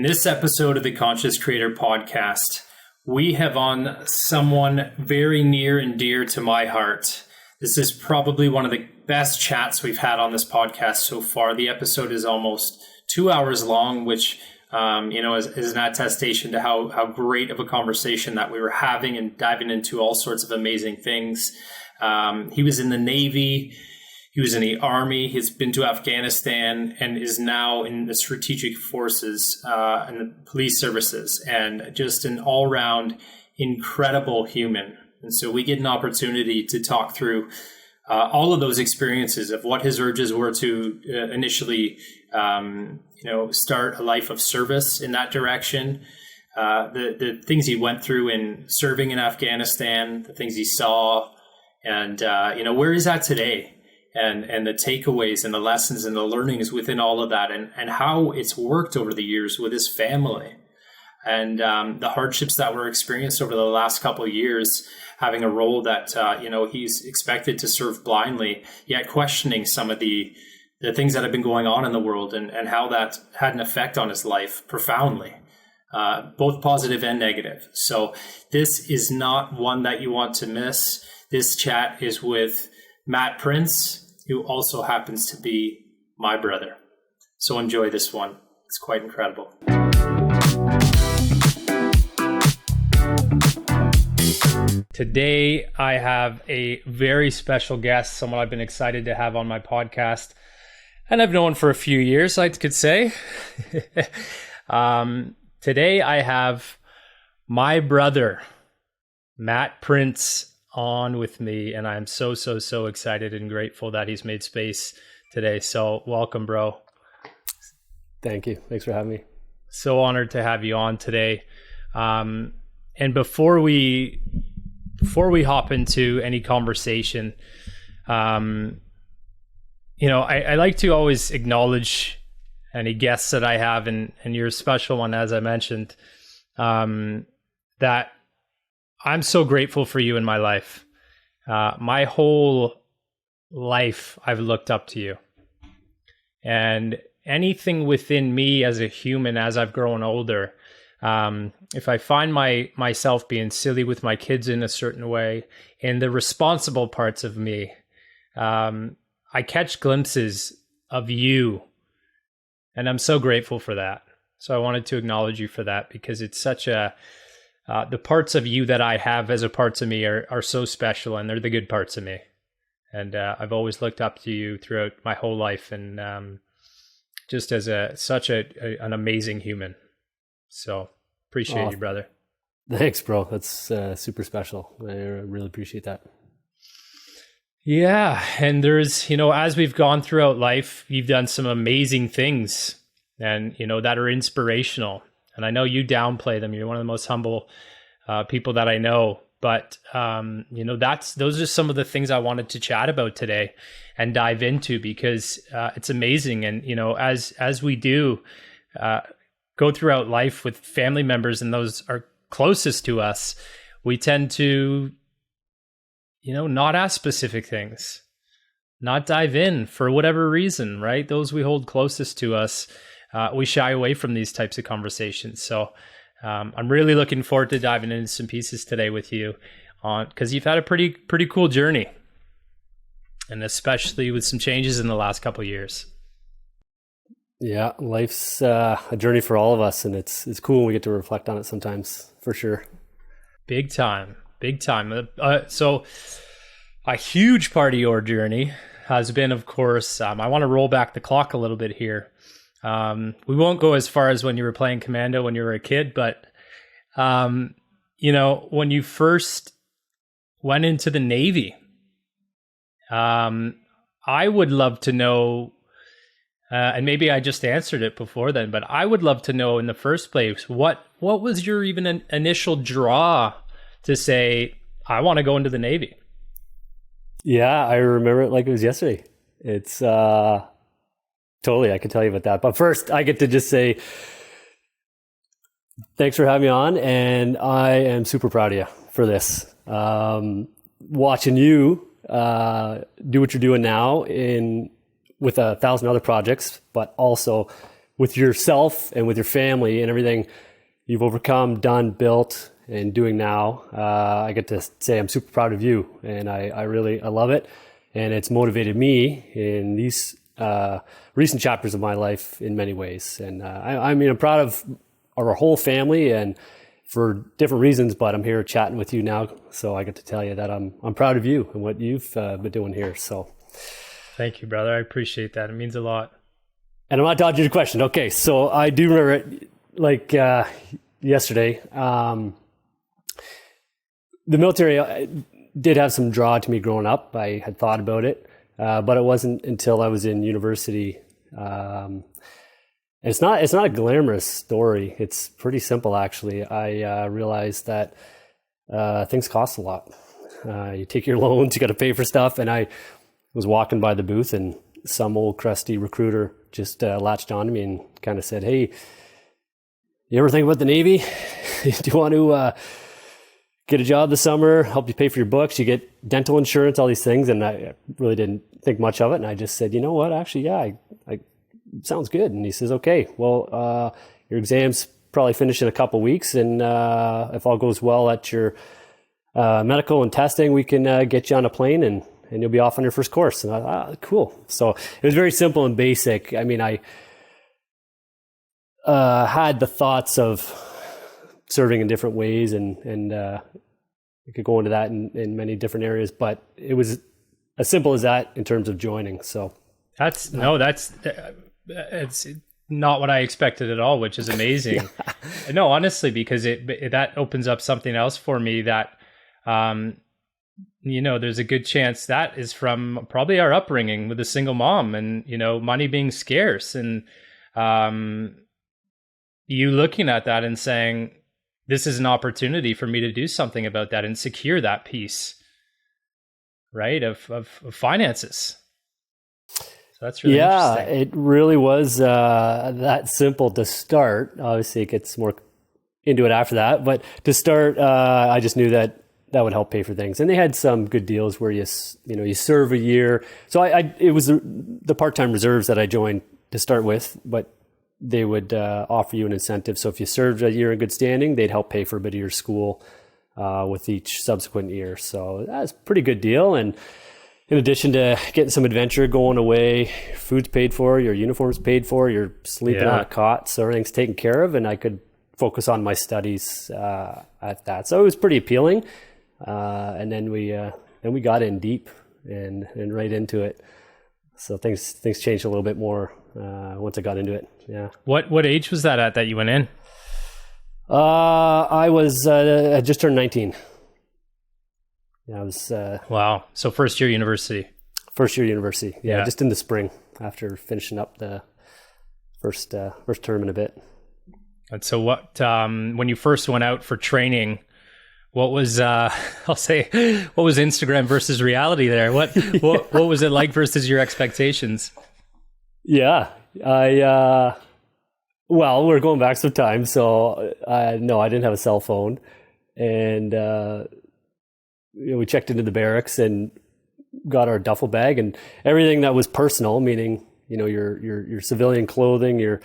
In this episode of the Conscious Creator podcast, we have on someone very near and dear to my heart. This is probably one of the best chats we've had on this podcast so far. The episode is almost 2 hours long, which is an attestation to how great of a conversation that we were having and diving into all sorts of amazing things. He was in the Navy. He was in the Army. He's been to Afghanistan and is now in the strategic forces and the police services, and just an all-round incredible human. And so we get an opportunity to talk through all of those experiences of what his urges were to initially, start a life of service in that direction. The things he went through in serving in Afghanistan, the things he saw, and where he's at today. And the takeaways and the lessons and the learnings within all of that, and how it's worked over the years with his family, and the hardships that were experienced over the last couple of years, having a role that he's expected to serve blindly, yet questioning some of the things that have been going on in the world, and how that had an effect on his life profoundly, both positive and negative. So this is not one that you want to miss. This chat is with Matt Prince, who also happens to be my brother. So enjoy this one. It's quite incredible. Today, I have a very special guest, someone I've been excited to have on my podcast, and I've known for a few years, I could say. Today, I have my brother, Matt Prince, on with me, and I'm so excited and grateful that he's made space today. So welcome, bro. Thank you. Thanks for having me. So honored to have you on today. And before we hop into any conversation, I like to always acknowledge any guests that I have, and you're a special one, as I mentioned, that I'm so grateful for you in my life. My whole life, I've looked up to you. And anything within me as a human, as I've grown older, if I find myself being silly with my kids in a certain way, in the responsible parts of me, I catch glimpses of you. And I'm so grateful for that. So I wanted to acknowledge you for that, because it's such the parts of you that I have as a parts of me are so special, and they're the good parts of me. And I've always looked up to you throughout my whole life, and just as such an amazing human. So appreciate you, brother. Thanks, bro. That's super special. I really appreciate that. Yeah. And there's, as we've gone throughout life, you've done some amazing things, and, that are inspirational. And I know you downplay them. You're one of the most humble people that I know. But, those are some of the things I wanted to chat about today and dive into, because it's amazing. And, as we do go throughout life with family members, and those are closest to us, we tend to, not ask specific things, not dive in for whatever reason, right? Those we hold closest to us, we shy away from these types of conversations. So I'm really looking forward to diving into some pieces today with you, because you've had a pretty cool journey, and especially with some changes in the last couple of years. Yeah, life's a journey for all of us, and it's cool when we get to reflect on it sometimes, for sure. Big time. So a huge part of your journey has been, of course, I want to roll back the clock a little bit here. We won't go as far as when you were playing Commando when you were a kid, but, when you first went into the Navy, I would love to know, and maybe I just answered it before then, but I would love to know in the first place, what was your even initial draw to say, I want to go into the Navy? Yeah, I remember it like it was yesterday. It's, totally, I could tell you about that. But first, I get to just say, thanks for having me on, and I am super proud of you for this. Watching you do what you're doing now with 1,000 other projects, but also with yourself and with your family and everything you've overcome, done, built, and doing now. I get to say I'm super proud of you, and I love it. And it's motivated me in these recent chapters of my life in many ways. And I mean, I'm proud of our whole family and for different reasons, but I'm here chatting with you now. So I get to tell you that I'm proud of you and what you've been doing here. So thank you, brother. I appreciate that. It means a lot. And I'm not dodging your question. Okay. So I do remember it, like yesterday, the military did have some draw to me growing up. I had thought about it, but it wasn't until I was in university. It's not a glamorous story. It's pretty simple, actually. I realized that things cost a lot. You take your loans, you got to pay for stuff. And I was walking by the booth, and some old crusty recruiter just latched on to me and kind of said, "Hey, you ever think about the Navy? Do you want to get a job this summer, help you pay for your books, you get dental insurance, all these things?" And I really didn't think much of it. And I just said, "You know what? Actually, yeah, I sounds good." And he says, "Okay, well, your exams probably finish in a couple of weeks. And if all goes well at your medical and testing, we can get you on a plane and you'll be off on your first course." And I thought, cool. So it was very simple and basic. I mean, I had the thoughts of serving in different ways, and we could go into that in many different areas, but it was as simple as that in terms of joining. So it's not what I expected at all, which is amazing. Yeah. No, honestly, because that opens up something else for me that, there's a good chance that is from probably our upbringing with a single mom and, money being scarce, and you looking at that and saying, this is an opportunity for me to do something about that and secure that piece, right, of finances. So that's really interesting. It really was that simple to start. Obviously, it gets more into it after that. But to start, I just knew that would help pay for things. And they had some good deals where you serve a year. So it was the part-time reserves that I joined to start with, but they would offer you an incentive. So if you served a year in good standing, they'd help pay for a bit of your school with each subsequent year. So that's a pretty good deal. And in addition to getting some adventure, going away, food's paid for, your uniform's paid for, you're sleeping on a cot, so everything's taken care of, and I could focus on my studies at that. So it was pretty appealing. And then we got in deep and right into it. So things changed a little bit more once I got into it. Yeah. What age was that at that you went in? I was I just turned 19. Yeah, I was. Wow. So first year university. First year university. Yeah, just in the spring after finishing up the first term in a bit. And so what? When you first went out for training, what was what was Instagram versus reality there? What was it like versus your expectations? Yeah, well, we're going back some time, so no, I didn't have a cell phone, and we checked into the barracks and got our duffel bag and everything that was personal, meaning your civilian clothing, your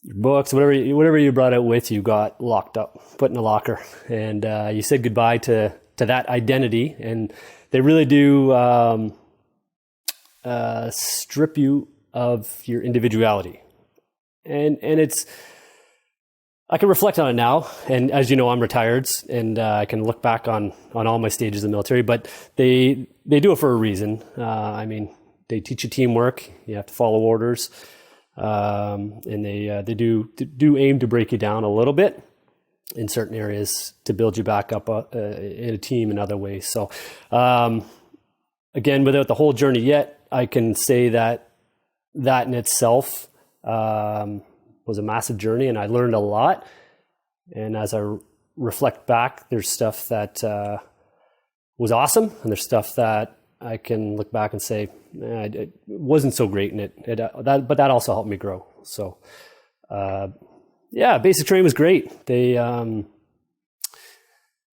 books, whatever you brought out with you, got locked up, put in a locker, and you said goodbye to that identity. And they really do strip you of your individuality, and it's. I can reflect on it now, and as you know, I'm retired, and I can look back on all my stages of the military. But they do it for a reason. I mean, they teach you teamwork. You have to follow orders. And they do aim to break you down a little bit in certain areas to build you back up in a team in other ways. So again, without the whole journey yet, I can say that in itself was a massive journey, and I learned a lot. And as I reflect back, there's stuff that was awesome, and there's stuff that I can look back and say, it wasn't so great in it. But that also helped me grow. So, basic training was great.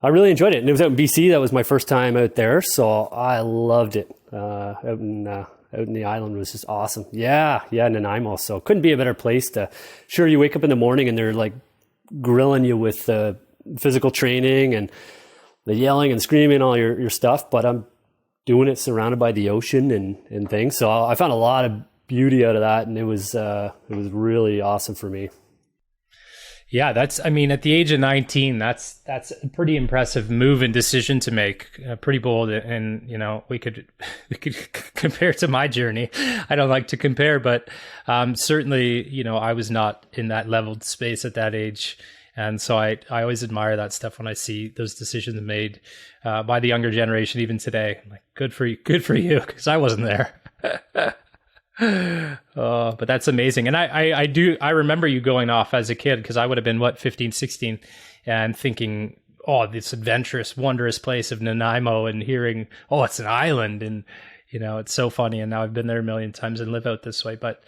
I really enjoyed it. And it was out in BC. That was my first time out there. So I loved it, out in out in the island was just awesome. Yeah, Nanaimo. So couldn't be a better place to. Sure, you wake up in the morning and they're like grilling you with physical training and the yelling and screaming, all your stuff. But I'm doing it surrounded by the ocean and things. So I found a lot of beauty out of that, and it was really awesome for me. Yeah, at the age of 19, that's a pretty impressive move and decision to make. Pretty bold, and we could compare to my journey. I don't like to compare, but certainly, I was not in that leveled space at that age, and so I always admire that stuff when I see those decisions made by the younger generation, even today. I'm like, good for you, because I wasn't there. Oh, but that's amazing. And I remember you going off as a kid, because I would have been 15, 16, and thinking, oh, this adventurous, wondrous place of Nanaimo, and hearing, oh, it's an island, and it's so funny. And now I've been there a million times and live out this way, but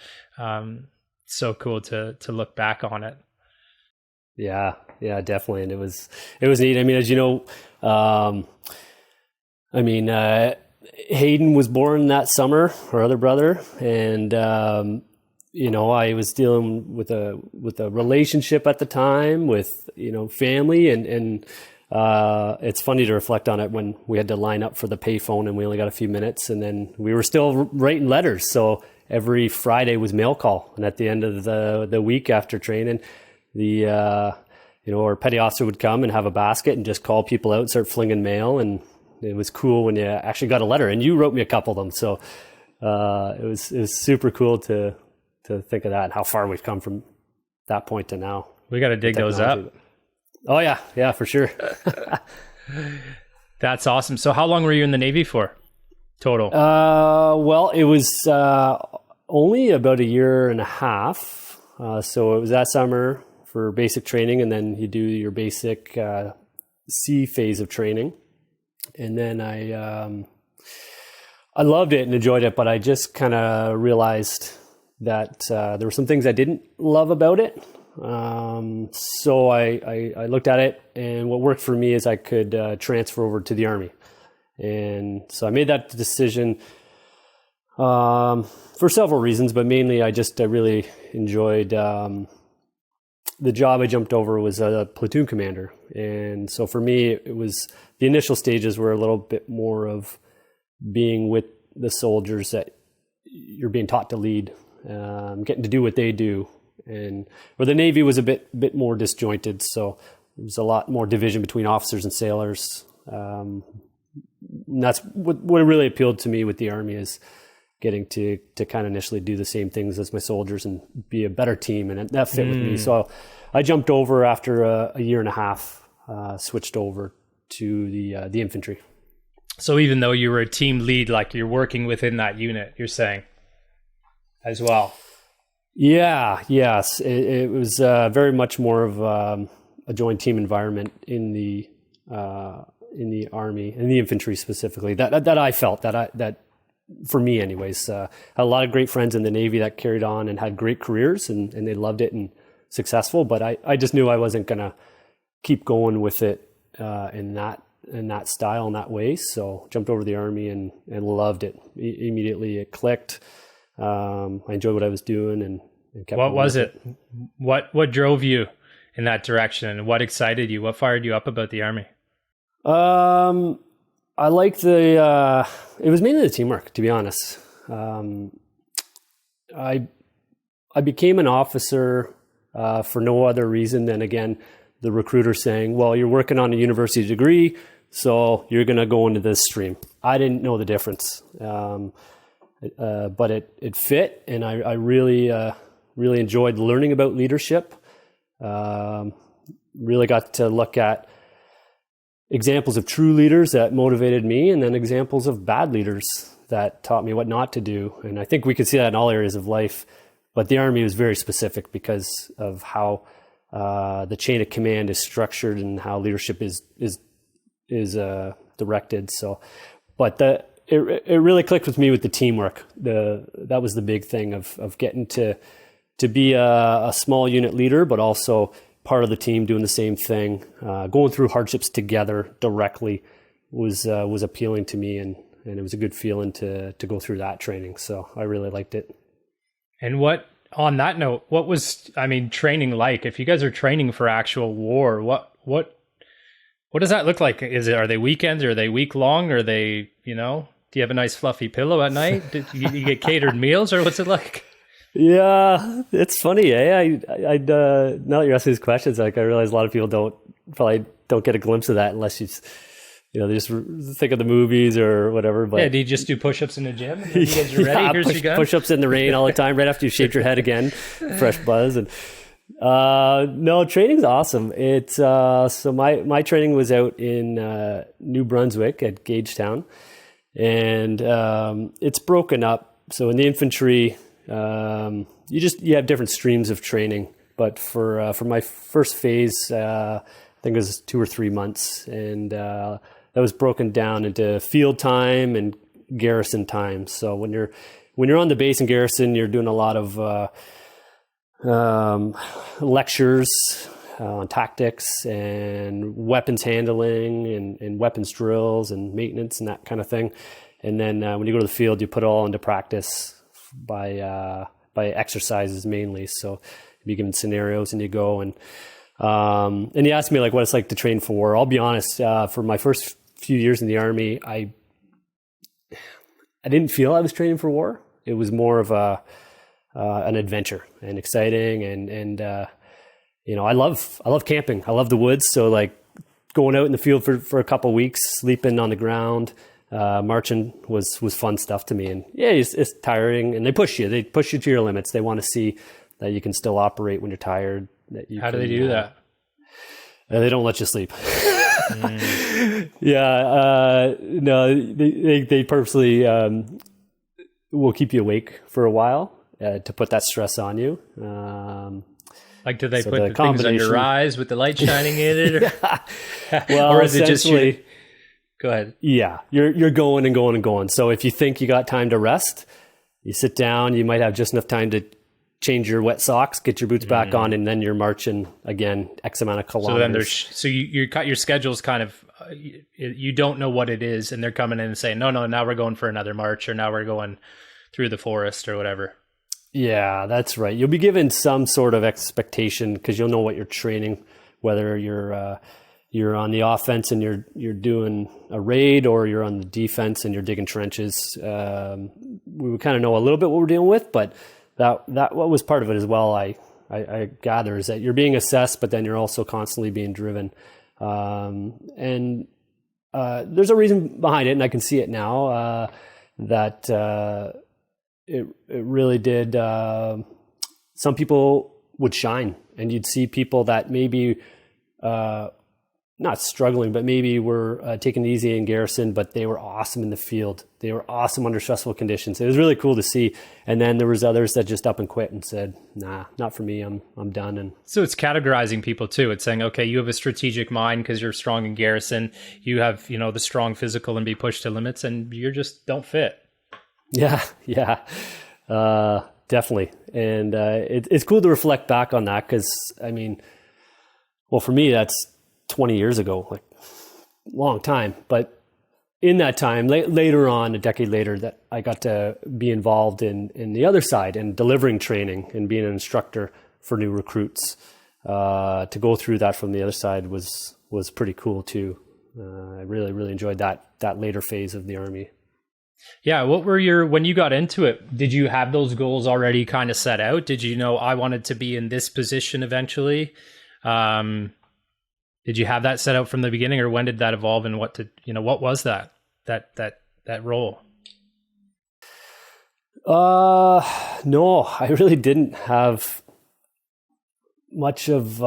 so cool to look back on it. Yeah, definitely. And it was neat. I mean, as you know, Hayden was born that summer, our other brother, and I was dealing with a relationship at the time with family, and it's funny to reflect on it when we had to line up for the payphone and we only got a few minutes, and then we were still writing letters. So every Friday was mail call, and at the end of the week after training, our petty officer would come and have a basket and just call people out and start flinging mail. And it was cool when you actually got a letter, and you wrote me a couple of them. So it was super cool to think of that and how far we've come from that point to now. We got to dig those up. Oh yeah, for sure. That's awesome. So how long were you in the Navy for total? Well, it was only about a year and a half. So it was that summer for basic training, and then you do your basic C phase of training. And then I loved it and enjoyed it, but I just kind of realized that there were some things I didn't love about it. So I looked at it, and what worked for me is I could transfer over to the Army. And so I made that decision for several reasons, but mainly I really enjoyed the job I jumped over was a platoon commander. And so for me, it was the initial stages were a little bit more of being with the soldiers that you're being taught to lead, getting to do what they do. And where the Navy was a bit more disjointed. So there was a lot more division between officers and sailors. And that's what really appealed to me with the Army, is getting to kind of initially do the same things as my soldiers and be a better team. And that fit with me. So I jumped over after a year and a half, switched over to the infantry. So even though you were a team lead, like you're working within that unit, you're saying as well? Yes. It was very much more of a joint team environment in the Army, in the infantry specifically, that I felt that for me anyways, had a lot of great friends in the Navy that carried on and had great careers, and they loved it and successful. But I just knew I wasn't going to keep going with it in that style, in that way. So jumped over to the Army and loved it. Immediately it clicked. I enjoyed what I was doing and kept What was it? What drove you in that direction, and what excited you? What fired you up about the Army? I like it was mainly the teamwork, to be honest. I became an officer for no other reason than, again, the recruiter saying, well, you're working on a university degree, so you're going to go into this stream. I didn't know the difference. But it fit, and I really enjoyed learning about leadership. Really got to look at examples of true leaders that motivated me, and then examples of bad leaders that taught me what not to do. And I think we could see that in all areas of life, but the Army was very specific because of how the chain of command is structured and how leadership is directed. So, but it really clicked with me with the teamwork. That was the big thing of getting to be a small unit leader, but also part of the team doing the same thing. Going through hardships together directly was appealing to me, and and it was a good feeling to go through that training. So I really liked it. And on that note, what was, training like? If you guys are training for actual war, what does that look like? Are they weekends? Are they week long? Are they, do you have a nice fluffy pillow at night? Do you get catered meals, or what's it like? Yeah, it's funny. I now that you're asking these questions, like I realize a lot of people probably don't get a glimpse of that unless they just think of the movies or whatever. But yeah, do you just do push-ups in the gym? And then you guys are ready. Here's your gun. Push-ups in the rain all the time, right after you shaved your head again, fresh buzz. And no, training's awesome. It's so my training was out in New Brunswick at Gagetown, and it's broken up. So in the infantry, you have different streams of training. But for my first phase, I think it was 2 or 3 months, and that was broken down into field time and garrison time. So when you're on the base in garrison, you're doing a lot of lectures on tactics and weapons handling and weapons drills and maintenance and that kind of thing. And then when you go to the field, you put it all into practice by exercises mainly. So you be given scenarios and you go and you asked me like what it's like to train for war. I'll be honest, for my first few years in the Army, I didn't feel I was training for war. It was more of an adventure and exciting, and I love camping. I love the woods. So like going out in the field for a couple of weeks, sleeping on the ground, marching was fun stuff to me. And yeah, it's tiring, and they push you to your limits. They want to see that you can still operate when you're tired. How do they do that? They don't let you sleep. Yeah, no, they purposely will keep you awake for a while to put that stress on you. Like, do they put the things on your eyes with the light shining in it? Or, well, or is it just go ahead. Yeah, you're going and going and going. So if you think you got time to rest, you sit down. You might have just enough time to change your wet socks, get your boots back on, and then you're marching again X amount of kilometers. So then you cut your schedule's kind of, you don't know what it is, and they're coming in and saying, no, now we're going for another march, or now we're going through the forest or whatever. Yeah, that's right. You'll be given some sort of expectation because you'll know what you're training, whether you're on the offense and you're doing a raid, or you're on the defense and you're digging trenches. We would kind of know a little bit what we're dealing with, but that what was part of it as well. I gather is that you're being assessed, but then you're also constantly being driven. And there's a reason behind it, and I can see it now, that it really did. Some people would shine, and you'd see people that maybe not struggling, but maybe were taking it easy in garrison, but they were awesome in the field. They were awesome under stressful conditions. It was really cool to see. And then there was others that just up and quit and said, nah, not for me. I'm done. And so it's categorizing people too. It's saying, okay, you have a strategic mind because you're strong in garrison. You have, the strong physical and be pushed to limits, and you just don't fit. Yeah. Definitely. And it's cool to reflect back on that because, for me, that's 20 years ago, like long time. But in that time, later on, a decade later, that I got to be involved in the other side and delivering training and being an instructor for new recruits. To go through that from the other side was pretty cool too. I really, really enjoyed that later phase of the Army. Yeah. What were when you got into it, did you have those goals already kind of set out? Did you know I wanted to be in this position eventually? Did you have that set out from the beginning, or when did that evolve, and what was that role? No, I really didn't have much of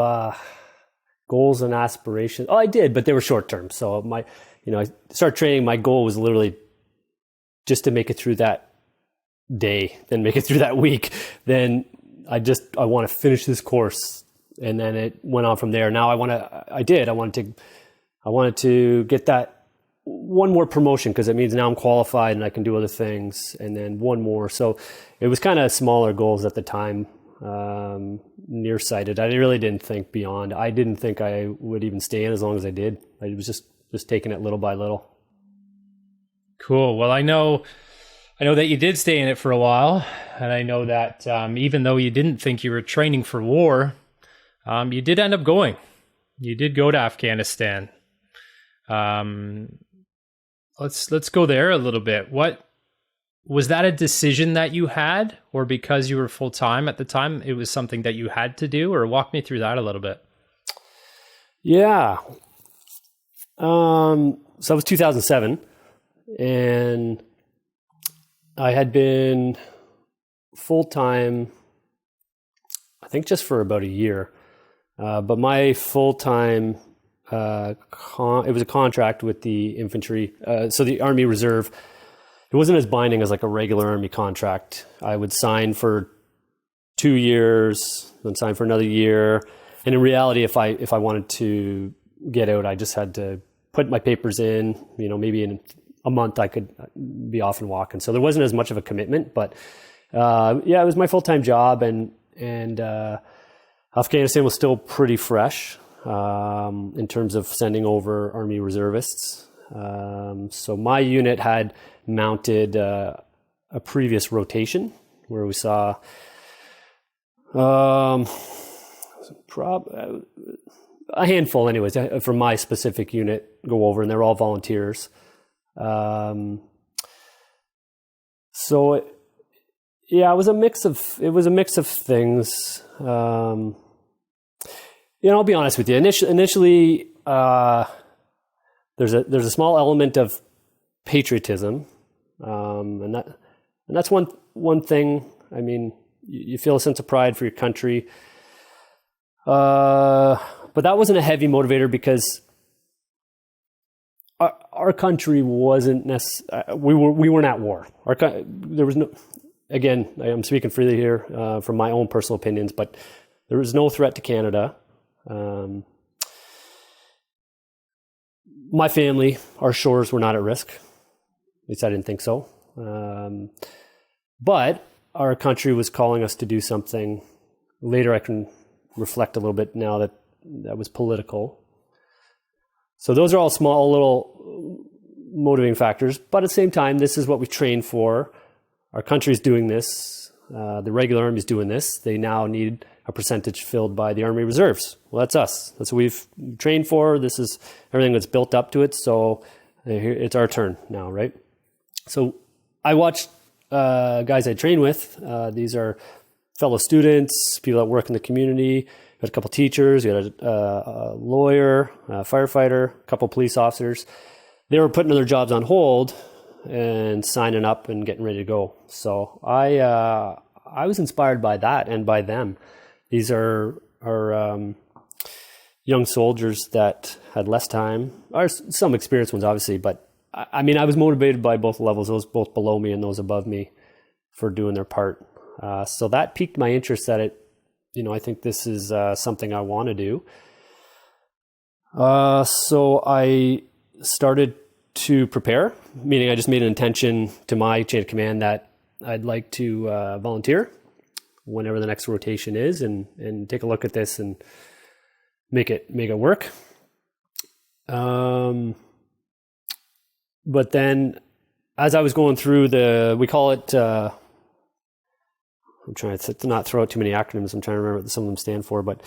goals and aspirations. Oh, I did, but they were short term. So I started training. My goal was literally just to make it through that day, then make it through that week. Then I want to finish this course. And then it went on from there. Now I wanted to get that one more promotion, because it means now I'm qualified and I can do other things, and then one more. So it was kind of smaller goals at the time, nearsighted. I really didn't think beyond. I didn't think I would even stay in as long as I did. I was just taking it little by little. Cool. Well, I know that you did stay in it for a while, and I know that even though you didn't think you were training for war, you did end up going. You did go to Afghanistan. Let's go there a little bit. What was that, a decision that you had, or because you were full time at the time, it was something that you had to do? Or walk me through that a little bit. Yeah. So it was 2007, and I had been full time, I think, just for about a year. But my full time, it was a contract with the infantry. So the Army Reserve, it wasn't as binding as like a regular Army contract. I would sign for 2 years, then sign for another year. And in reality, if I wanted to get out, I just had to put my papers in, maybe in a month I could be off and walking. So there wasn't as much of a commitment, but it was my full-time job, and Afghanistan was still pretty fresh in terms of sending over Army reservists. So my unit had mounted a previous rotation where we saw a handful, anyways, from my specific unit go over, and they're all volunteers. It was a mix of things. I'll be honest with you. Initially, there's a small element of patriotism, and that's one thing. I mean, you feel a sense of pride for your country, but that wasn't a heavy motivator because our country wasn't we weren't at war. There was no. Again, I'm speaking freely here from my own personal opinions, but there was no threat to Canada. My family, our shores were not at risk. At least I didn't think so. But our country was calling us to do something. Later, I can reflect a little bit now that was political. So those are all small little motivating factors. But at the same time, this is what we trained for. Our country's doing this. The regular Army's doing this. They now need a percentage filled by the Army Reserves. Well, that's us. That's what we've trained for. This is everything that's built up to it. So it's our turn now, right? So I watched guys I train with. These are fellow students, people that work in the community. We had a couple teachers. We had a lawyer, a firefighter, a couple police officers. They were putting their jobs on hold and signing up and getting ready to go. So I was inspired by that and by them. These are young soldiers that had less time, or some experienced ones, obviously. But I mean, I was motivated by both levels, those both below me and those above me, for doing their part. So that piqued my interest that I think this is something I want to do. So I started to prepare, meaning I just made an intention to my chain of command that I'd like to volunteer whenever the next rotation is, and take a look at this and make it work. But then as I was going through we call it, I'm trying to not throw out too many acronyms. I'm trying to remember what some of them stand for, but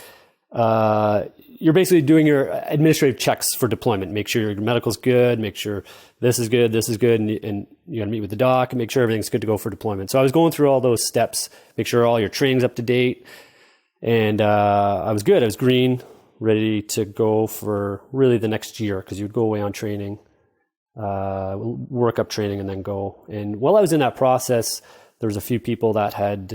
you're basically doing your administrative checks for deployment. Make sure your medical's good, make sure this is good, and you gotta meet with the doc and make sure everything's good to go for deployment. So I was going through all those steps, make sure all your training's up to date, and I was good. I was green, ready to go for really the next year, because you'd go away on training, work up training, and then go. And while I was in that process, there was a few people that had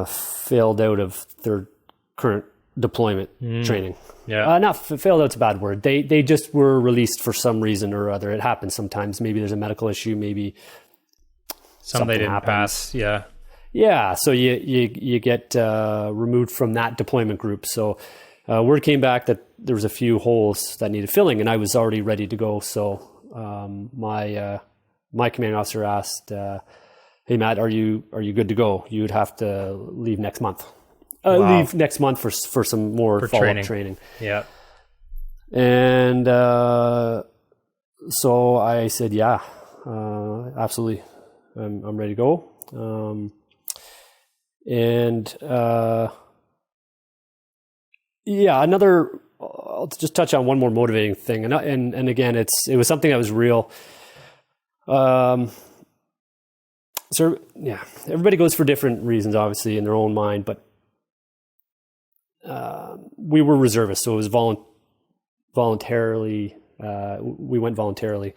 failed out of their current deployment training. Yeah. Not failed out's a bad word. They just were released for some reason or other. It happens sometimes. Maybe there's a medical issue. Maybe something they didn't pass. Yeah. Yeah. So you get removed from that deployment group. So word came back that there was a few holes that needed filling, and I was already ready to go. So my commanding officer asked, "Hey Matt, are you good to go? You would have to leave next month. Wow. Leave next month for some more follow-up training." Yeah. And so I said, yeah, absolutely. I'm ready to go. I'll just touch on one more motivating thing. And again, it was something that was real. So yeah, everybody goes for different reasons, obviously, in their own mind, but we were reservists, so it was voluntarily. We went voluntarily.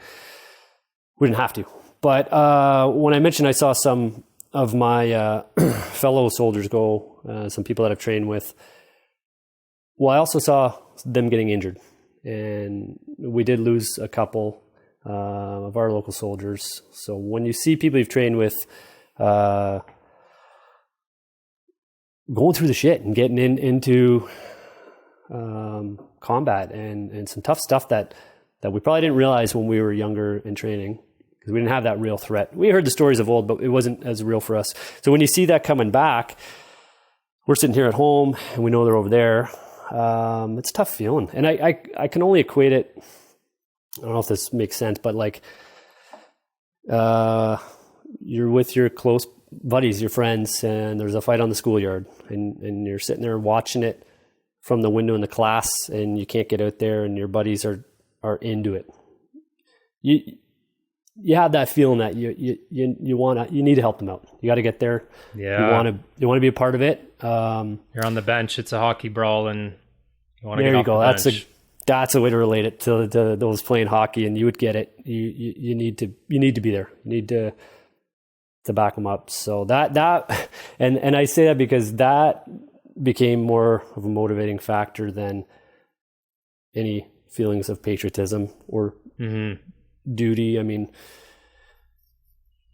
We didn't have to. But when I mentioned I saw some of my fellow soldiers go, some people that I've trained with, well, I also saw them getting injured. And we did lose a couple of our local soldiers. So when you see people you've trained with going through the shit and getting into combat and some tough stuff that we probably didn't realize when we were younger in training, because we didn't have that real threat. We heard the stories of old, but it wasn't as real for us. So when you see that coming back, we're sitting here at home and we know they're over there. It's a tough feeling. And I can only equate it, I don't know if this makes sense, but like you're with your close buddies, your friends, and there's a fight on the schoolyard, and you're sitting there watching it from the window in the class, and you can't get out there, and your buddies are into it. You have that feeling that you need to help them out. You got to get there. Yeah. You want to be a part of it. You're on the bench. It's a hockey brawl, and you want to there get you off go. the bench. That's a way to relate it to those playing hockey, and you would get it. You need to be there. You need to back them up. So that and I say that because that became more of a motivating factor than any feelings of patriotism or duty. I mean,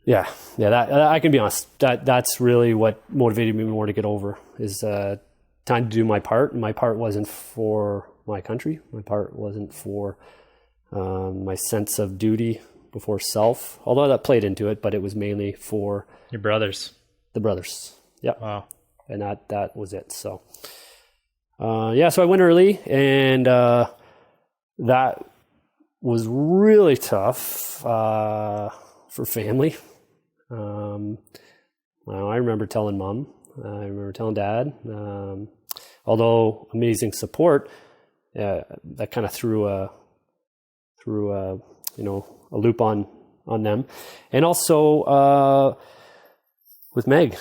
yeah. That I can be honest. That's really what motivated me more to get over is time to do my part. And my part wasn't for my country. My part wasn't for my sense of duty before self, although that played into it, but it was mainly for your brothers. The brothers. Yep. Wow. And that was it. So so I went early, and that was really tough for family. I remember telling Mom, I remember telling Dad, although amazing support, that kind of threw a loop on them. And also with Meg.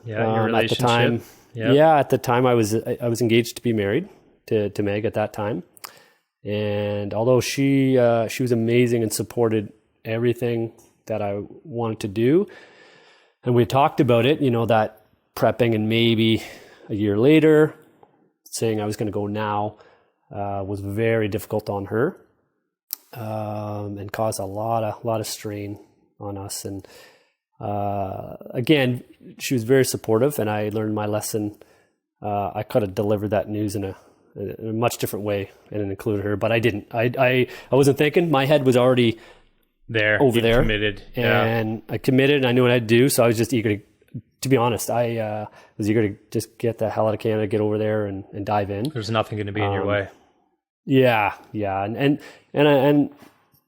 Yeah, your relationship. At the time. Yep. Yeah, at the time I was engaged to be married to Meg at that time. And although she was amazing and supported everything that I wanted to do, and we talked about it, that prepping and maybe a year later saying I was going to go now was very difficult on her. And caused a lot of strain on us. And again, she was very supportive, and I learned my lesson. I could have delivered that news in a much different way and included her, but I didn't. I wasn't thinking. My head was already over there, committed, and I committed. And I knew what I'd do, so I was just eager to be honest. I was eager to just get the hell out of Canada, get over there, and dive in. There's nothing going to be in your way. Yeah, and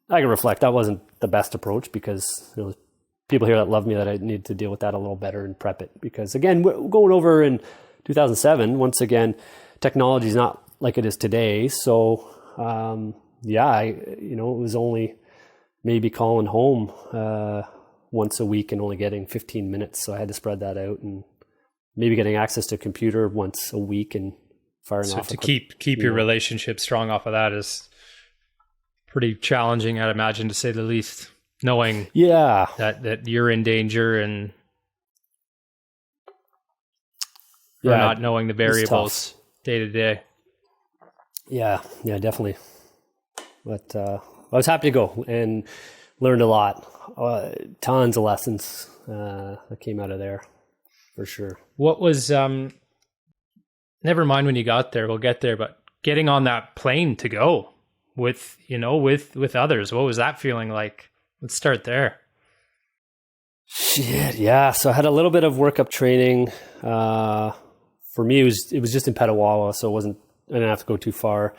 I can reflect that wasn't the best approach, because people here that love me that I need to deal with that a little better and prep it, because again, we're going over in 2007. Once again, technology is not like it is today. So it was only maybe calling home once a week and only getting 15 minutes. So I had to spread that out, and maybe getting access to a computer once a week and firing off. So to keep your relationship strong off of that is pretty challenging, I'd imagine, to say the least, knowing that you're in danger and not knowing the variables day to day. Yeah, definitely. But I was happy to go and learned a lot. Tons of lessons that came out of there, for sure. What was, never mind when you got there, we'll get there, but getting on that plane to go with others, what was that feeling like? Let's start there. Shit, yeah. So I had a little bit of workup training. For me, it was just in Petawawa, so I didn't have to go too far.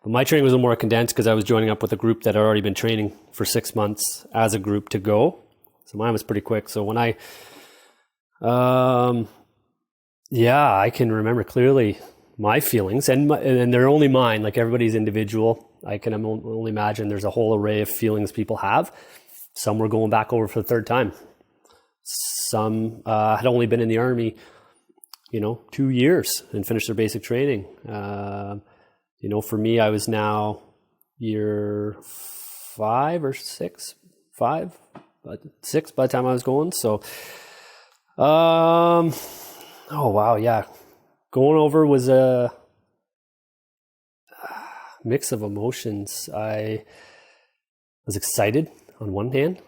My training was a little more condensed because I was joining up with a group that had already been training for 6 months as a group to go. So mine was pretty quick. So when I can remember clearly my feelings, and they're only mine. Like, everybody's individual. I can only imagine there's a whole array of feelings people have. Some were going back over for the third time. Some had only been in the Army, 2 years and finished their basic training. For me, I was now year 5 or 6, 5, but 6 by the time I was going. So, oh wow, yeah. Going over was a mix of emotions. I was excited on one hand.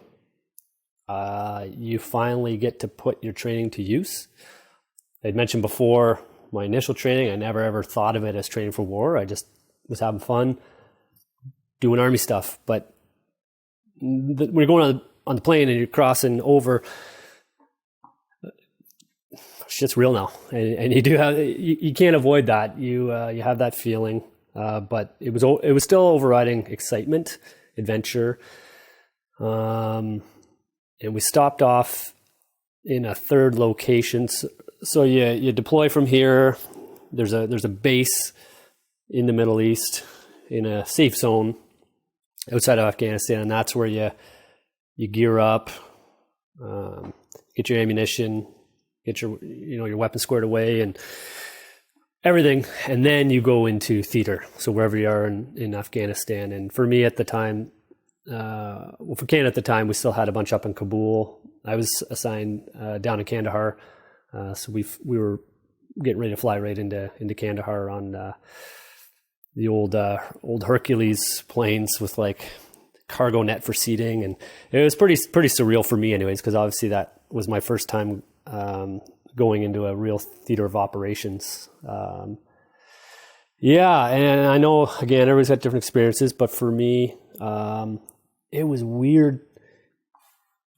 You finally get to put your training to use. I'd mentioned before, my initial training, I never ever thought of it as training for war. I just was having fun doing Army stuff. But when you're going on the plane and you're crossing over, shit's real now, and you do have, you can't avoid that. You have that feeling, but it was still overriding excitement, adventure, and we stopped off in a third location. So you deploy from here. There's a base in the Middle East in a safe zone outside of Afghanistan, and that's where you gear up, get your ammunition, get your weapon squared away and everything, and then you go into theater. So wherever you are in Afghanistan. And for me at the time, for Canada at the time, we still had a bunch up in Kabul. I was assigned down in Kandahar, so we were getting ready to fly right into Kandahar on the old Hercules planes with like cargo net for seating, and it was pretty surreal for me, anyways, because obviously that was my first time going into a real theater of operations. And I know, again, everybody's got different experiences, but for me, it was weird.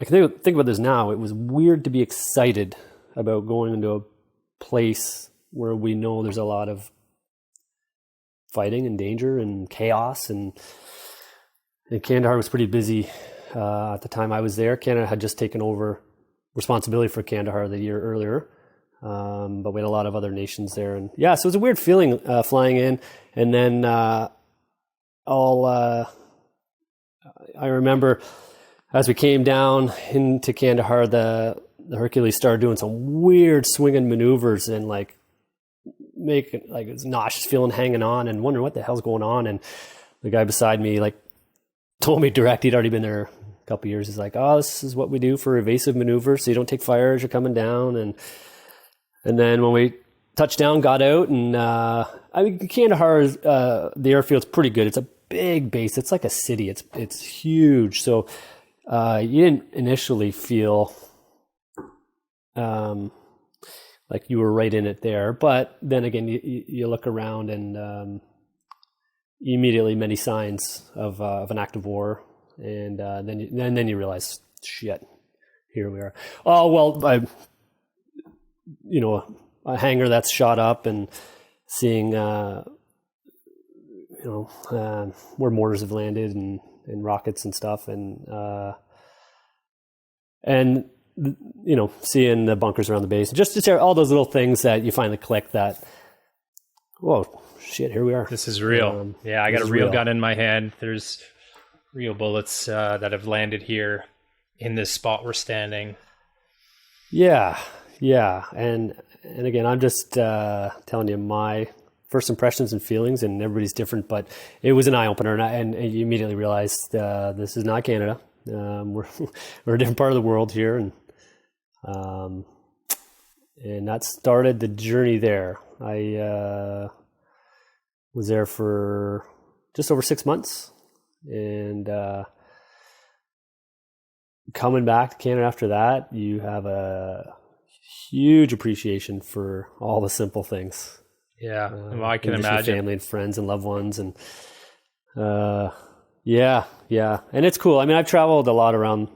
I can think about this now. It was weird to be excited about going into a place where we know there's a lot of fighting and danger and chaos, and Kandahar was pretty busy at the time I was there. Canada had just taken over responsibility for Kandahar the year earlier, but we had a lot of other nations there, and so it was a weird feeling flying in, and then I remember as we came down into Kandahar, the Hercules started doing some weird swinging maneuvers and like making like it's nauseous feeling hanging on and wondering what the hell's going on. And the guy beside me like told me direct, he'd already been there a couple of years. He's like, "Oh, this is what we do for evasive maneuvers, so you don't take fire as you're coming down." And then when we touched down, got out, and Kandahar, the airfield's pretty good. It's a big base. It's like a city. It's huge. So you didn't initially feel like you were right in it there, but then again, you look around and immediately many signs of an active war, and then you realize, shit, here we are. Oh well, a hangar that's shot up and seeing where mortars have landed and rockets and stuff, and seeing the bunkers around the base, just all those little things that you finally click that, whoa, shit, here we are. This is real. I got a real gun in my hand. There's real bullets that have landed here in this spot we're standing. Yeah. And again, I'm just telling you my first impressions and feelings, and everybody's different, but it was an eye-opener, and you immediately realized this is not Canada. We're a different part of the world here, and that started the journey there. I was there for just over 6 months, and coming back to Canada after that, you have a huge appreciation for all the simple things. Well, I can imagine. Family and friends and loved ones, and and it's cool. I mean, I've traveled a lot around,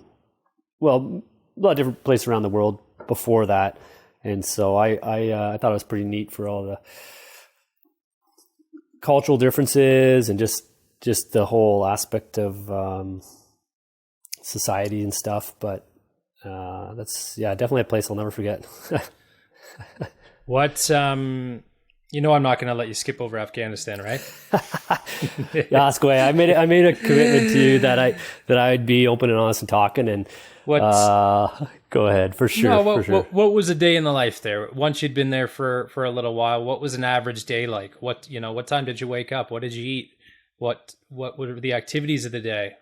a lot of different places around the world before that, and so I thought it was pretty neat for all cultural differences and just the whole aspect of society and stuff. But that's definitely a place I'll never forget. What you know, I'm not going to let you skip over Afghanistan, right? Yeah, ask away. I made a commitment to you that I'd be open and honest and talking. And go ahead for sure. No, for sure. What was a day in the life there? Once you'd been there for a little while, what was an average day like? What time did you wake up? What did you eat? What were the activities of the day?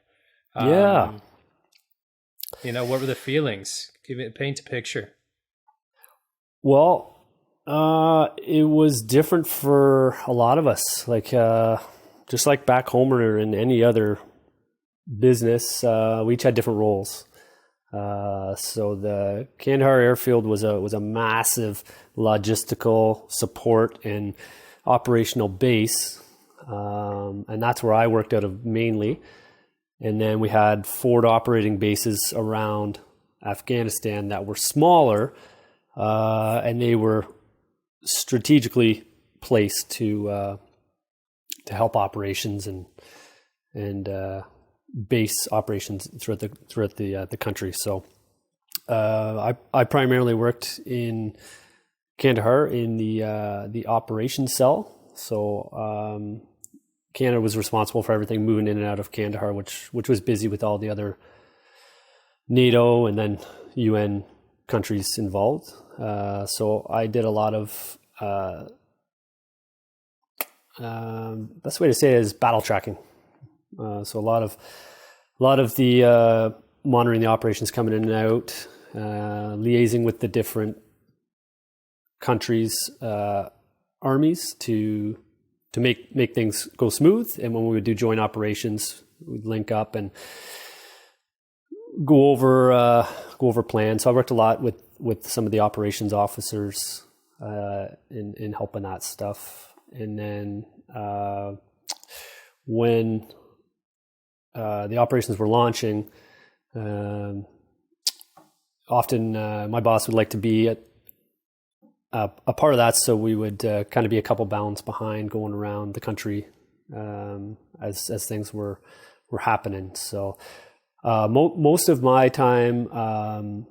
What were the feelings? Paint a picture. Well, it was different for a lot of us. Like, just like back home or in any other business, we each had different roles. So the Kandahar airfield was a massive logistical support and operational base. And that's where I worked out of mainly. And then we had forward operating bases around Afghanistan that were smaller, and they were strategically placed to help operations and base operations throughout the country. So I primarily worked in Kandahar in the operations cell. So Canada was responsible for everything moving in and out of Kandahar, which was busy with all the other NATO and then UN countries involved. So I did a lot of best way to say it is battle tracking. So a lot of the monitoring the operations coming in and out, liaising with the different countries' armies to make things go smooth. And when we would do joint operations, we'd link up and go over plans. So I worked a lot with some of the operations officers in helping that stuff. And then when the operations were launching, often my boss would like to be at a part of that, so we would kind of be a couple bounds behind going around the country as things were happening. So most of my time,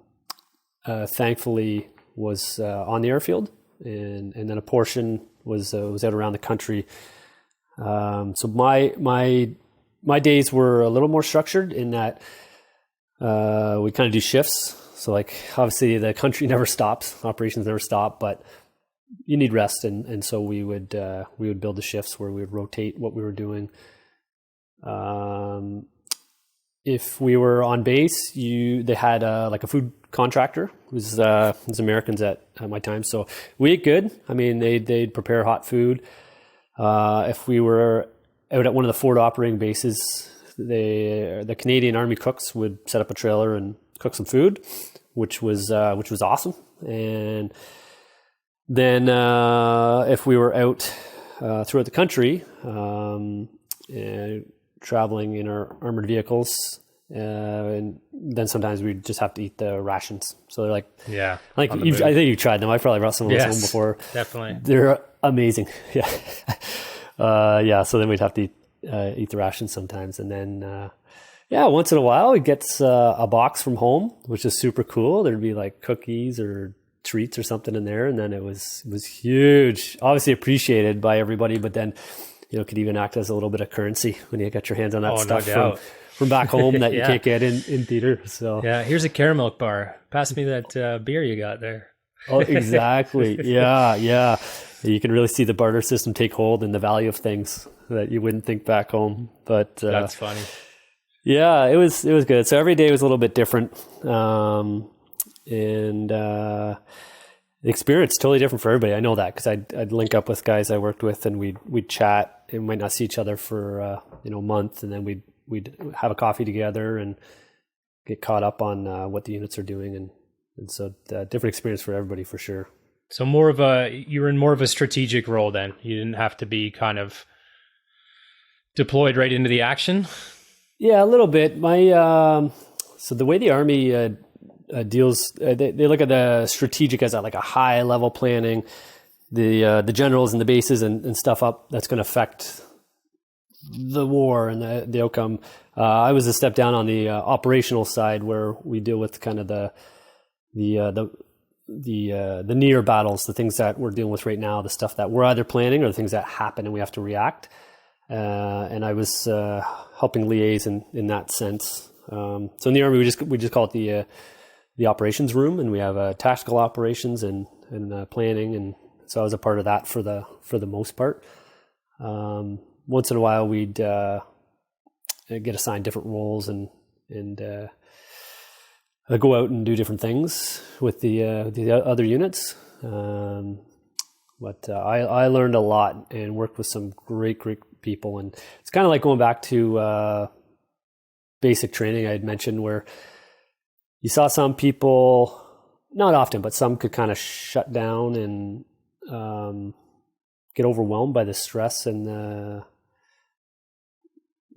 thankfully, was on the airfield, and then a portion was out around the country. So my days were a little more structured in that we kind of do shifts. So like obviously the country never stops, operations never stop, but you need rest, and so we would build the shifts where we would rotate what we were doing. If we were on base, they had like a food contractor who's Americans at my time, so we ate good. I mean, they'd prepare hot food. If we were out at one of the forward operating bases, the Canadian Army cooks would set up a trailer and cook some food, which was awesome. And then if we were out throughout the country, traveling in our armored vehicles, and then sometimes we'd just have to eat the rations. So they're like, I think you've tried them. I probably brought some of those home before. Definitely, they're amazing. So then we'd have to eat the rations sometimes, and then once in a while we get a box from home, which is super cool. There'd be like cookies or treats or something in there, and then it was huge. Obviously appreciated by everybody, but then could even act as a little bit of currency when you get your hands on that stuff from back home that you can't get in theater. So here's a caramel bar. Pass me that beer you got there. Oh, exactly. Yeah. You can really see the barter system take hold and the value of things that you wouldn't think back home. But that's funny. Yeah, it was good. So every day was a little bit different, and the experience totally different for everybody. I know that because I'd link up with guys I worked with, and we'd chat, and we might not see each other for a month, and then we'd have a coffee together and get caught up on what the units are doing, and so different experience for everybody for sure. So you were in more of a strategic role then. You didn't have to be kind of deployed right into the action. Yeah, a little bit. So the way the Army deals, they look at the strategic as like a high level planning. the generals and the bases and stuff up that's going to affect the war and the outcome. I was a step down on the operational side, where we deal with kind of the near battles, the things that we're dealing with right now, the stuff that we're either planning or the things that happen and we have to react. And I was helping liaise in that sense. So in the Army, we just call it the operations room, and we have tactical operations and planning, and so I was a part of that for the most part. Once in a while, we'd get assigned different roles and go out and do different things with the other units. But I learned a lot and worked with some great people, and it's kind of like going back to basic training I had mentioned, where you saw some people, not often, but some could kind of shut down and get overwhelmed by the stress and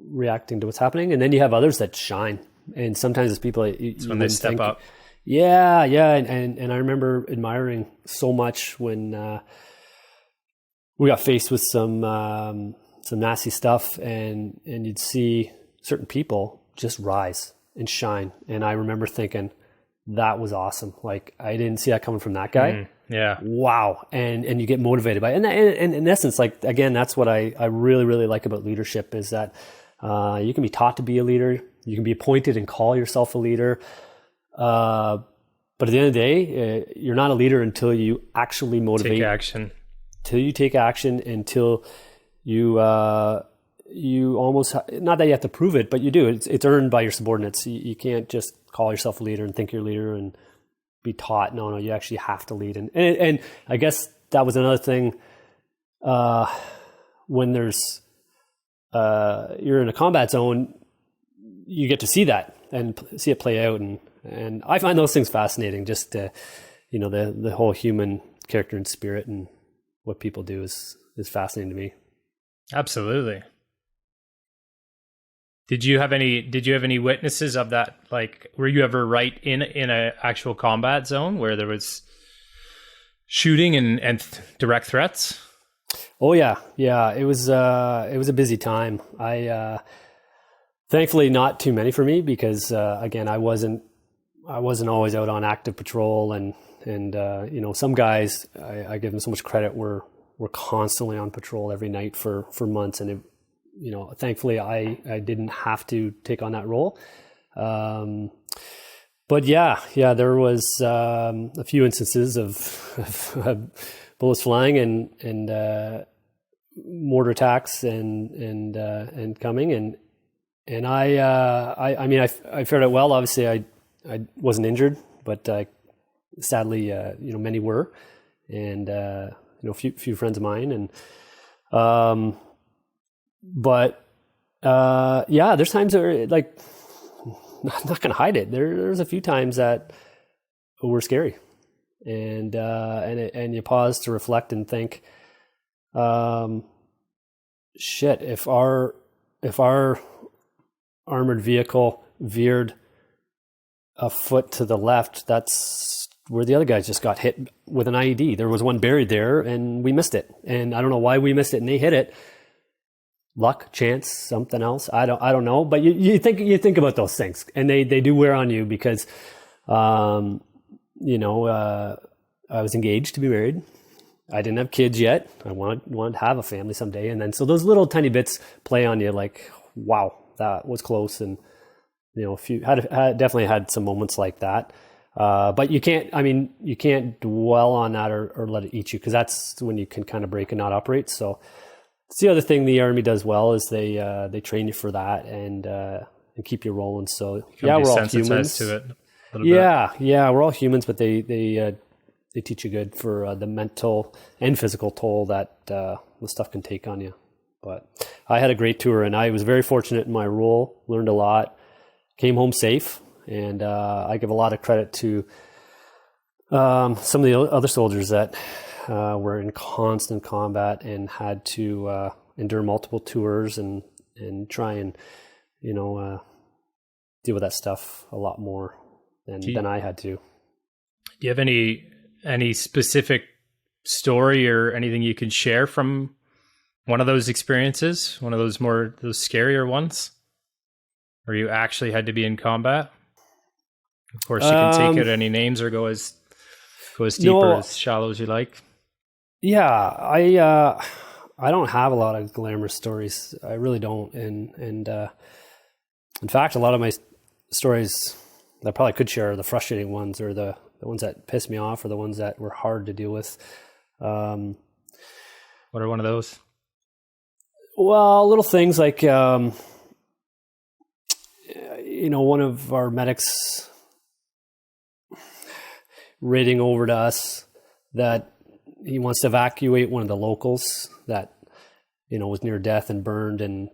reacting to what's happening. And then you have others that shine. And sometimes it's people it's when they step up. Yeah. And I remember admiring so much when we got faced with some nasty stuff, and you'd see certain people just rise and shine. And I remember thinking, that was awesome. Like, I didn't see that coming from that guy. Yeah. Wow. And you get motivated by it. And in essence, like, again, that's what I really, really like about leadership, is that you can be taught to be a leader. You can be appointed and call yourself a leader. But at the end of the day, you're not a leader until you actually motivate. Take action. Till you take action, until you almost, not that you have to prove it, but you do. It's earned by your subordinates. You can't just call yourself a leader and think you're a leader and be taught. No, you actually have to lead. And I guess that was another thing. When there's you're in a combat zone, you get to see that and see it play out, and I find those things fascinating. Just the whole human character and spirit and what people do is fascinating to me. Absolutely. Did you have any witnesses of that? Like, were you ever right in a actual combat zone where there was shooting and direct threats? Oh yeah. It was a busy time. I thankfully not too many for me, because again, I wasn't always out on active patrol, and some guys, I give them so much credit, were constantly on patrol every night for months, and thankfully I didn't have to take on that role. But yeah, there was a few instances of bullets flying and mortar attacks and coming, and I fared out well. Obviously, I wasn't injured, but sadly, many were, and a few friends of mine, and there's times where, like, I'm not going to hide it. There's a few times that were scary, and you pause to reflect and think, shit, if our armored vehicle veered a foot to the left, that's where the other guys just got hit with an IED. There was one buried there, and we missed it. And I don't know why we missed it, and they hit it. Luck, chance, something else. I don't know. But you think about those things, and they do wear on you, because I was engaged to be married. I didn't have kids yet. I wanted to have a family someday, and then so those little tiny bits play on you, like, wow, that was close. And definitely had some moments like that. But you can't dwell on that or let it eat you, because that's when you can kind of break and not operate. So it's the other thing the Army does well, is they train you for that and keep you rolling. So we're all humans. To it yeah, we're all humans, but they teach you good for the mental and physical toll that the stuff can take on you. But I had a great tour, and I was very fortunate in my role. Learned a lot, came home safe. And I give a lot of credit to some of the other soldiers that were in constant combat and had to endure multiple tours and try and deal with that stuff a lot more than I had to. Do you have any specific story or anything you can share from one of those experiences, one of those those scarier ones, where you actually had to be in combat? Of course, you can take out any names or go as deep or as shallow as you like. Yeah, I don't have a lot of glamorous stories. I really don't. And in fact, a lot of my stories that I probably could share are the frustrating ones, or the ones that piss me off, or the ones that were hard to deal with. What are one of those? Well, little things like, one of our medics raiding over to us that he wants to evacuate one of the locals that, was near death and burned and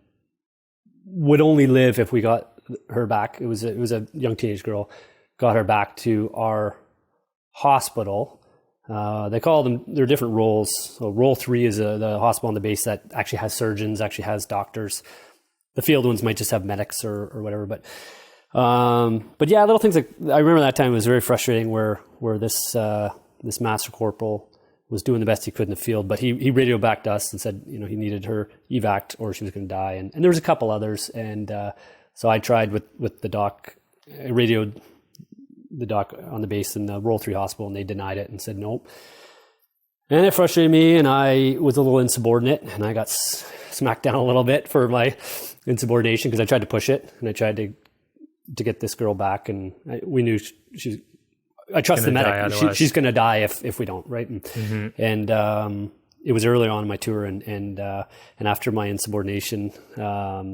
would only live if we got her back. It was a young teenage girl, got her back to our hospital. They call them, they're different roles. So role 3 is the hospital on the base that actually has surgeons, actually has doctors. The field ones might just have medics or whatever. But yeah, little things like, I remember that time it was very frustrating where this master corporal was doing the best he could in the field, but he radioed back to us and said, he needed her evac or she was going to die. And there was a couple others. And so I tried with the doc, I radioed the doc on the base in the Role 3 hospital, and they denied it and said nope. And it frustrated me, and I was a little insubordinate, and I got smacked down a little bit for my insubordination because I tried to push it, and I tried to get this girl back, and we knew I trust the medic. She's going to die if we don't, right? And it was early on in my tour, and after my insubordination,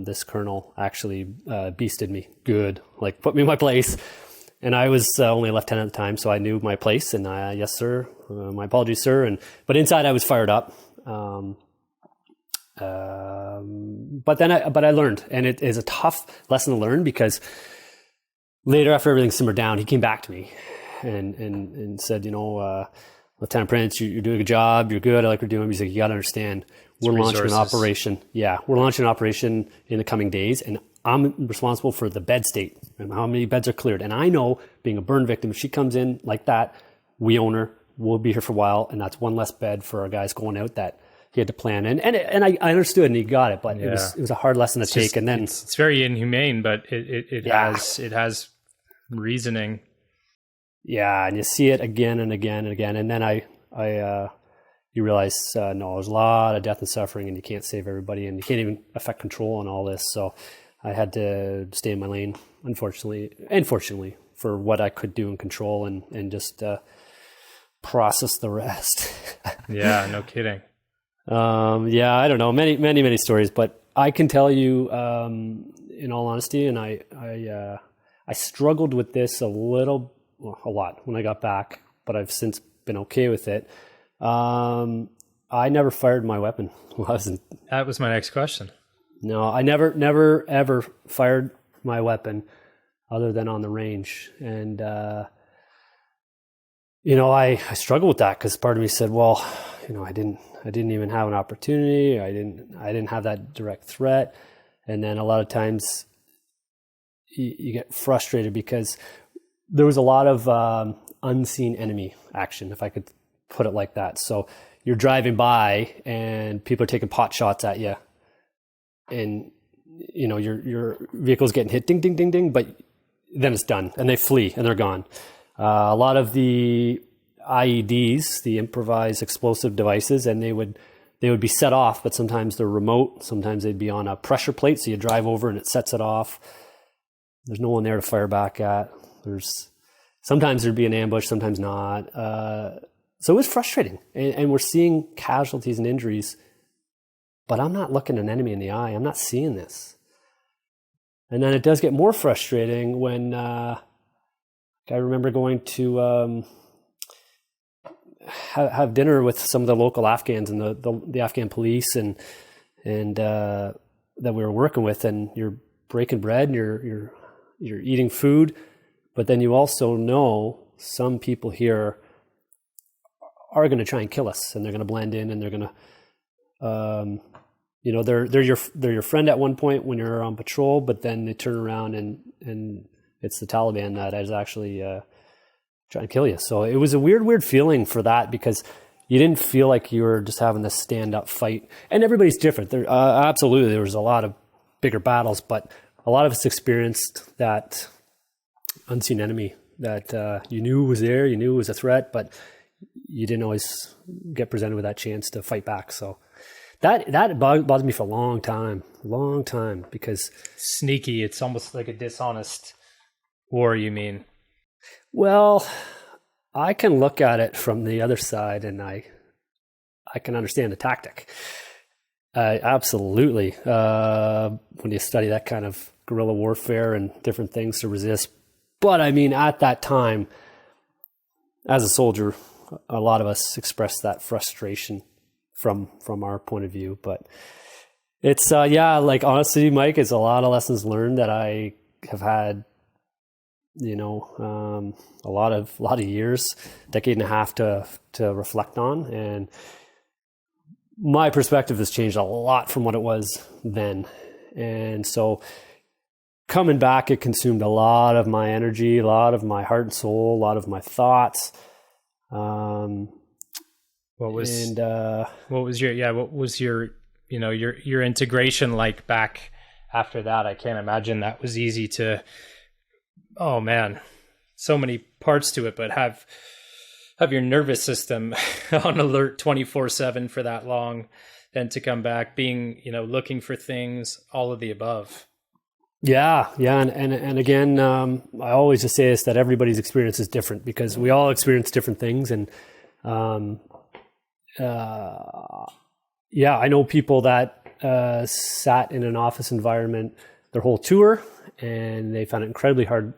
this colonel actually beasted me good, like put me in my place. And I was only a lieutenant at the time, so I knew my place. And yes, sir, my apologies, sir. But inside, I was fired up. But I learned, and it is a tough lesson to learn because later, after everything simmered down, he came back to me and said, Lieutenant Prince, you're doing a good job. You're good. I like what you're doing. He's like, you got to understand, we're launching an operation. Yeah, we're launching an operation in the coming days, and I'm responsible for the bed state and how many beds are cleared. And I know, being a burn victim, if she comes in like that, we own her. We'll be here for a while, and that's one less bed for our guys going out that he had to plan. And I understood, and he got it, but it was a hard lesson to take. And then it's very inhumane, but it has reasoning. Yeah, and you see it again and again and again, and then you realize no, there's a lot of death and suffering, and you can't save everybody, and you can't even affect control on all this. So I had to stay in my lane, unfortunately, and fortunately, for what I could do and control, and just process the rest. Yeah, no kidding. Yeah, I don't know, many stories, but I can tell you, in all honesty, and I struggled with this a lot when I got back, but I've since been okay with it. I never fired my weapon. That was my next question. No, I never ever fired my weapon other than on the range. And, I struggled with that because part of me said, well, I didn't even have an opportunity. I didn't have that direct threat. And then a lot of times you get frustrated because there was a lot of unseen enemy action, if I could put it like that. So you're driving by and people are taking pot shots at you, and your vehicle's getting hit, ding, ding, ding, ding, but then it's done and they flee and they're gone. A lot of the IEDs, the improvised explosive devices, and they would be set off, but sometimes they're remote. Sometimes they'd be on a pressure plate, so you drive over and it sets it off. There's no one there to fire back at. Sometimes there'd be an ambush, sometimes not. So it was frustrating, and we're seeing casualties and injuries, but I'm not looking an enemy in the eye. I'm not seeing this. And then it does get more frustrating when I remember going to have dinner with some of the local Afghans and the Afghan police and that we were working with, and you're breaking bread and you're eating food, but then you also know some people here are going to try and kill us, and they're going to blend in, and they're going to, they're your friend at one point when you're on patrol, but then they turn around and it's the Taliban that is actually trying to kill you. So it was a weird feeling for that, because you didn't feel like you were just having this stand up fight. And everybody's different. Absolutely, there was a lot of bigger battles, but a lot of us experienced that unseen enemy that you knew was there, you knew was a threat, but you didn't always get presented with that chance to fight back. So that bothered me for a long time, because sneaky. It's almost like a dishonest war, you mean? Well, I can look at it from the other side, and I can understand the tactic. Absolutely. When you study that kind of guerrilla warfare and different things to resist. But I mean, at that time, as a soldier, a lot of us expressed that frustration from our point of view. But it's, like honestly, Mike, it's a lot of lessons learned that I have had, a lot of years, decade and a half to reflect on. And my perspective has changed a lot from what it was then. And so coming back, it consumed a lot of my energy, a lot of my heart and soul, a lot of my thoughts. What was your your integration like back after that? I can't imagine that was easy to, oh man, so many parts to it, but have your nervous system on alert 24/7 for that long, then to come back being, looking for things, all of the above. Yeah. And again, I always just say this, that everybody's experience is different because we all experience different things. And, I know people that, sat in an office environment their whole tour and they found it incredibly hard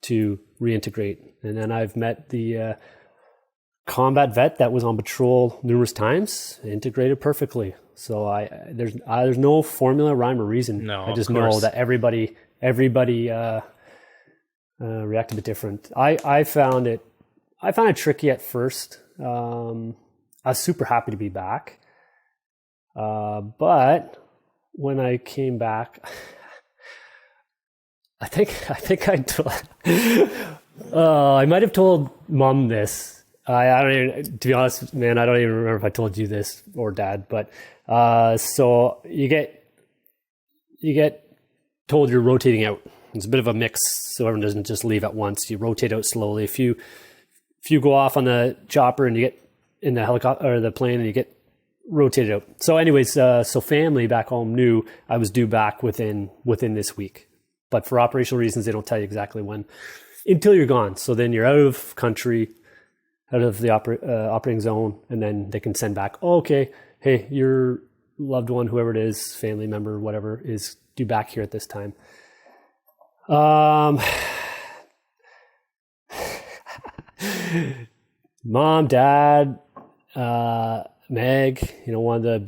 to reintegrate. And then I've met the, combat vet that was on patrol numerous times, integrated perfectly. So there's no formula, rhyme, or reason. No, I just know that everybody reacted a bit different. I found it tricky at first. I was super happy to be back, but when I came back, I think I might have told Mom this. I don't even, to be honest, man, I don't even remember if I told you this or Dad, but so you get told you're rotating out. It's a bit of a mix, so everyone doesn't just leave at once. You rotate out slowly. If you go off on the chopper and you get in the helicopter or the plane and you get rotated out. So anyways, so family back home knew I was due back within this week, but for operational reasons, they don't tell you exactly when until you're gone. So then you're out of country, out of the operating zone, and then they can send back, oh, okay, hey, your loved one, whoever it is, family member, whatever, is due back here at this time. Mom, Dad, Meg, one of the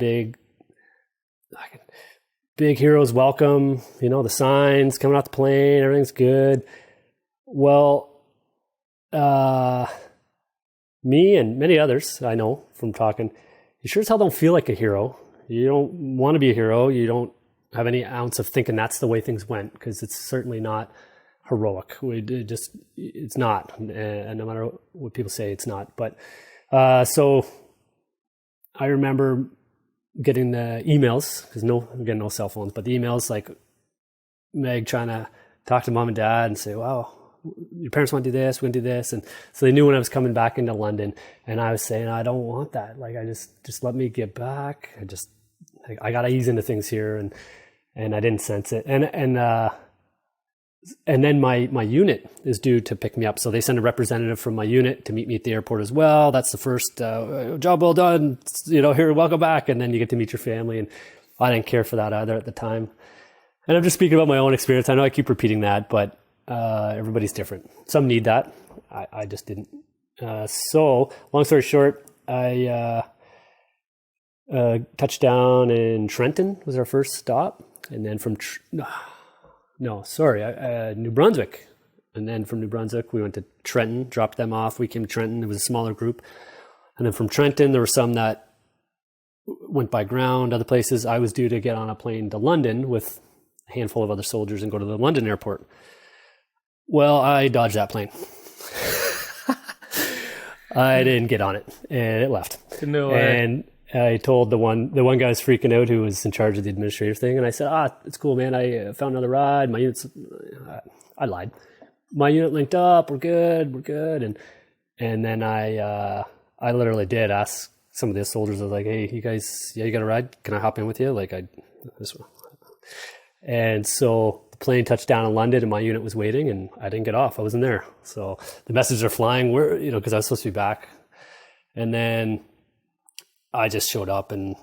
big heroes, welcome, the signs coming off the plane, everything's good. Well, me and many others I know from talking, you sure as hell don't feel like a hero. You don't want to be a hero. You don't have any ounce of thinking that's the way things went, because it's certainly not heroic. It's not. And no matter what people say, it's not. But so I remember getting the emails, because no cell phones, but the emails like Meg trying to talk to Mom and Dad and say, wow, your parents want to do this, we're going to do this. And so they knew when I was coming back into London, and I was saying, I don't want that. Like, I just let me get back. I got to ease into things here. And I didn't sense it. And then my unit is due to pick me up. So they send a representative from my unit to meet me at the airport as well. That's the first job well done. Here, welcome back. And then you get to meet your family. And I didn't care for that either at the time. And I'm just speaking about my own experience. I know I keep repeating that, but everybody's different. Some need that. I just didn't. So long story short, I touched down in Trenton was our first stop. And then from, New Brunswick. And then from New Brunswick, we went to Trenton, dropped them off. We came to Trenton. It was a smaller group. And then from Trenton, there were some that went by ground, other places. I was due to get on a plane to London with a handful of other soldiers and go to the London airport. Well, I dodged that plane. I didn't get on it, and it left. No way. And I told the one guy was freaking out who was in charge of the administrative thing, and I said, it's cool, man. I found another ride. My unit's, I lied. My unit linked up. We're good. And then I literally did ask some of the soldiers. I was like, hey, you guys, you got a ride? Can I hop in with you? And so the plane touched down in London, and my unit was waiting, and I didn't get off. I wasn't there. So the messages are flying where, because I was supposed to be back. And then I just showed up and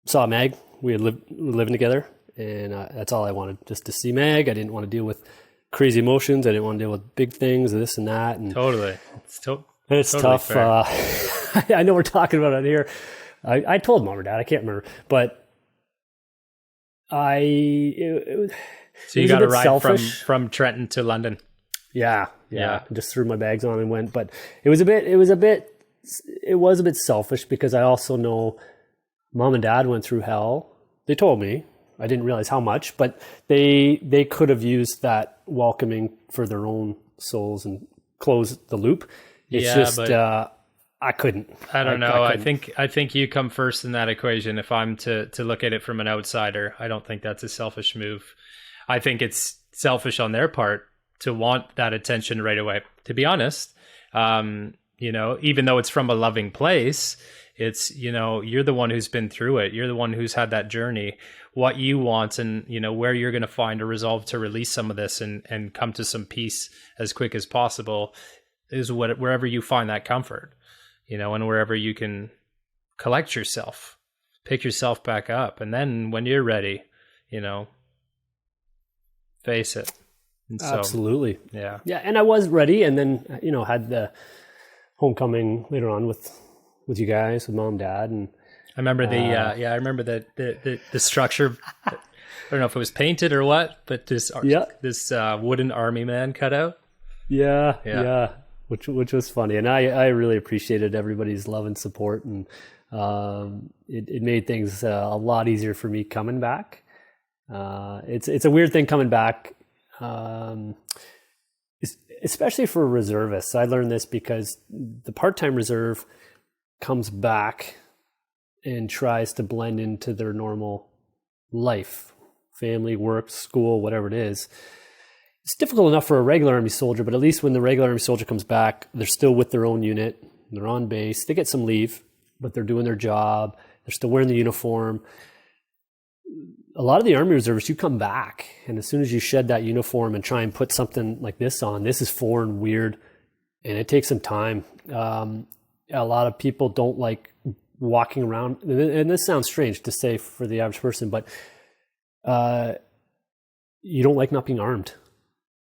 saw Meg. We were living together, and that's all I wanted, just to see Meg. I didn't want to deal with crazy emotions. I didn't want to deal with big things, this and that. And totally. It's totally tough. I know we're talking about it here. I told Mom or Dad, I can't remember, but so you got a ride from Trenton to London. Yeah. I just threw my bags on and went, but it was a bit selfish, because I also know Mom and Dad went through hell. They told me, I didn't realize how much, but they could have used that welcoming for their own souls and close the loop. It's I couldn't. I don't know. I think you come first in that equation. If I'm to look at it from an outsider, I don't think that's a selfish move. I think it's selfish on their part to want that attention right away. To be honest, even though it's from a loving place, it's, you're the one who's been through it. You're the one who's had that journey. What you want, and where you're going to find a resolve to release some of this and come to some peace as quick as possible is wherever you find that comfort. And wherever you can collect yourself, pick yourself back up. And then when you're ready, face it. And so, absolutely. Yeah. Yeah. And I was ready. And then, had the homecoming later on with you guys, with Mom and Dad. And I remember I remember the structure. I don't know if it was painted or what, but this wooden army man cutout. Yeah. Which was funny, and I really appreciated everybody's love and support, and it made things a lot easier for me coming back. It's a weird thing coming back, especially for reservists. I learned this because the part-time reserve comes back and tries to blend into their normal life, family, work, school, whatever it is. It's difficult enough for a regular Army soldier, but at least when the regular Army soldier comes back, they're still with their own unit. They're on base. They get some leave, but they're doing their job. They're still wearing the uniform. A lot of the Army reservists, you come back, and as soon as you shed that uniform and try and put something like this on, this is foreign, weird, and it takes some time. A lot of people don't like walking around, and this sounds strange to say for the average person, but you don't like not being armed,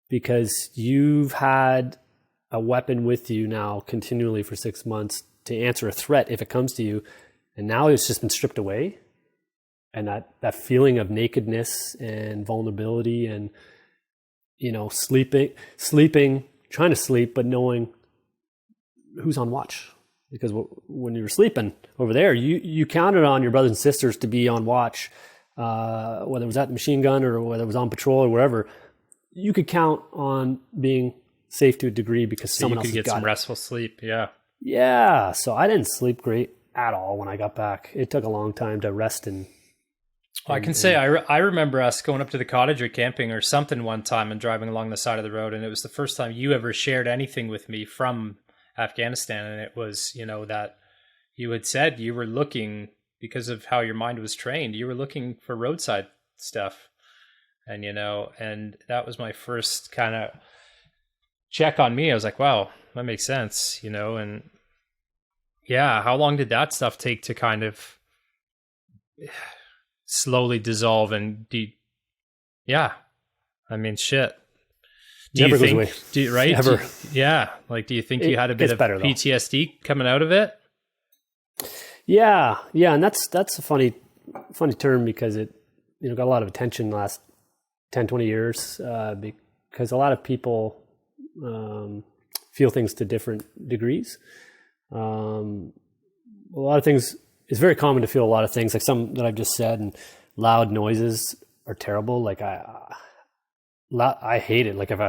because you've had a weapon with you now continually for 6 months to answer a threat if it comes to you. And now it's just been stripped away. And that feeling of nakedness and vulnerability and, sleeping, trying to sleep, but knowing who's on watch. Because when you were sleeping over there, you counted on your brothers and sisters to be on watch, whether it was at the machine gun or whether it was on patrol or wherever. You could count on being safe to a degree because someone else has got it. You could get some restful sleep, yeah. Yeah, so I didn't sleep great at all when I got back. It took a long time to rest and I can say I remember us going up to the cottage or camping or something one time and driving along the side of the road, and it was the first time you ever shared anything with me from Afghanistan, and it was, that you had said you were looking, because of how your mind was trained, you were looking for roadside stuff. And, and that was my first kind of check on me. I was like, wow, that makes sense, and yeah, how long did that stuff take to kind of slowly dissolve and yeah, I mean, shit. Never goes away. Right? Ever. Do you think you had a bit of PTSD coming out of it? Yeah. And that's a funny term, because it, got a lot of attention last 10, 20 years, because a lot of people feel things to different degrees. A lot of things, it's very common to feel a lot of things, like some that I've just said, and loud noises are terrible. Like I hate it. Like if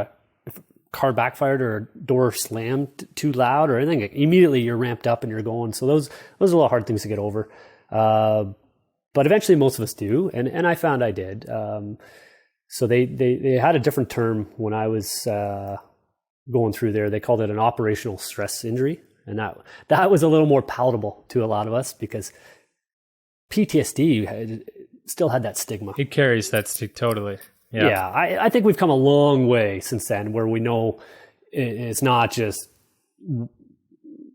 car backfired or a door slammed too loud or anything, immediately you're ramped up and you're going. So those are a lot of hard things to get over. But eventually most of us do. And I found I did. So they had a different term when I was going through there. They called it an operational stress injury. And that was a little more palatable to a lot of us because PTSD still had that stigma. It carries that totally. Yeah, I think we've come a long way since then where we know it's not just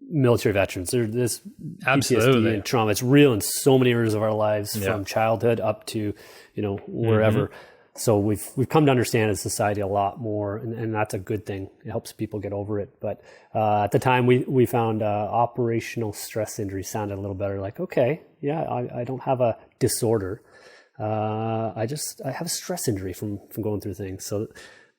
military veterans. There's PTSD and trauma. It's real in so many areas of our lives from childhood up to, wherever. Mm-hmm. So we've come to understand as a society a lot more, and that's a good thing. It helps people get over it. But at the time, we found operational stress injury sounded a little better. Like, okay, yeah, I don't have a disorder. I have a stress injury from going through things. So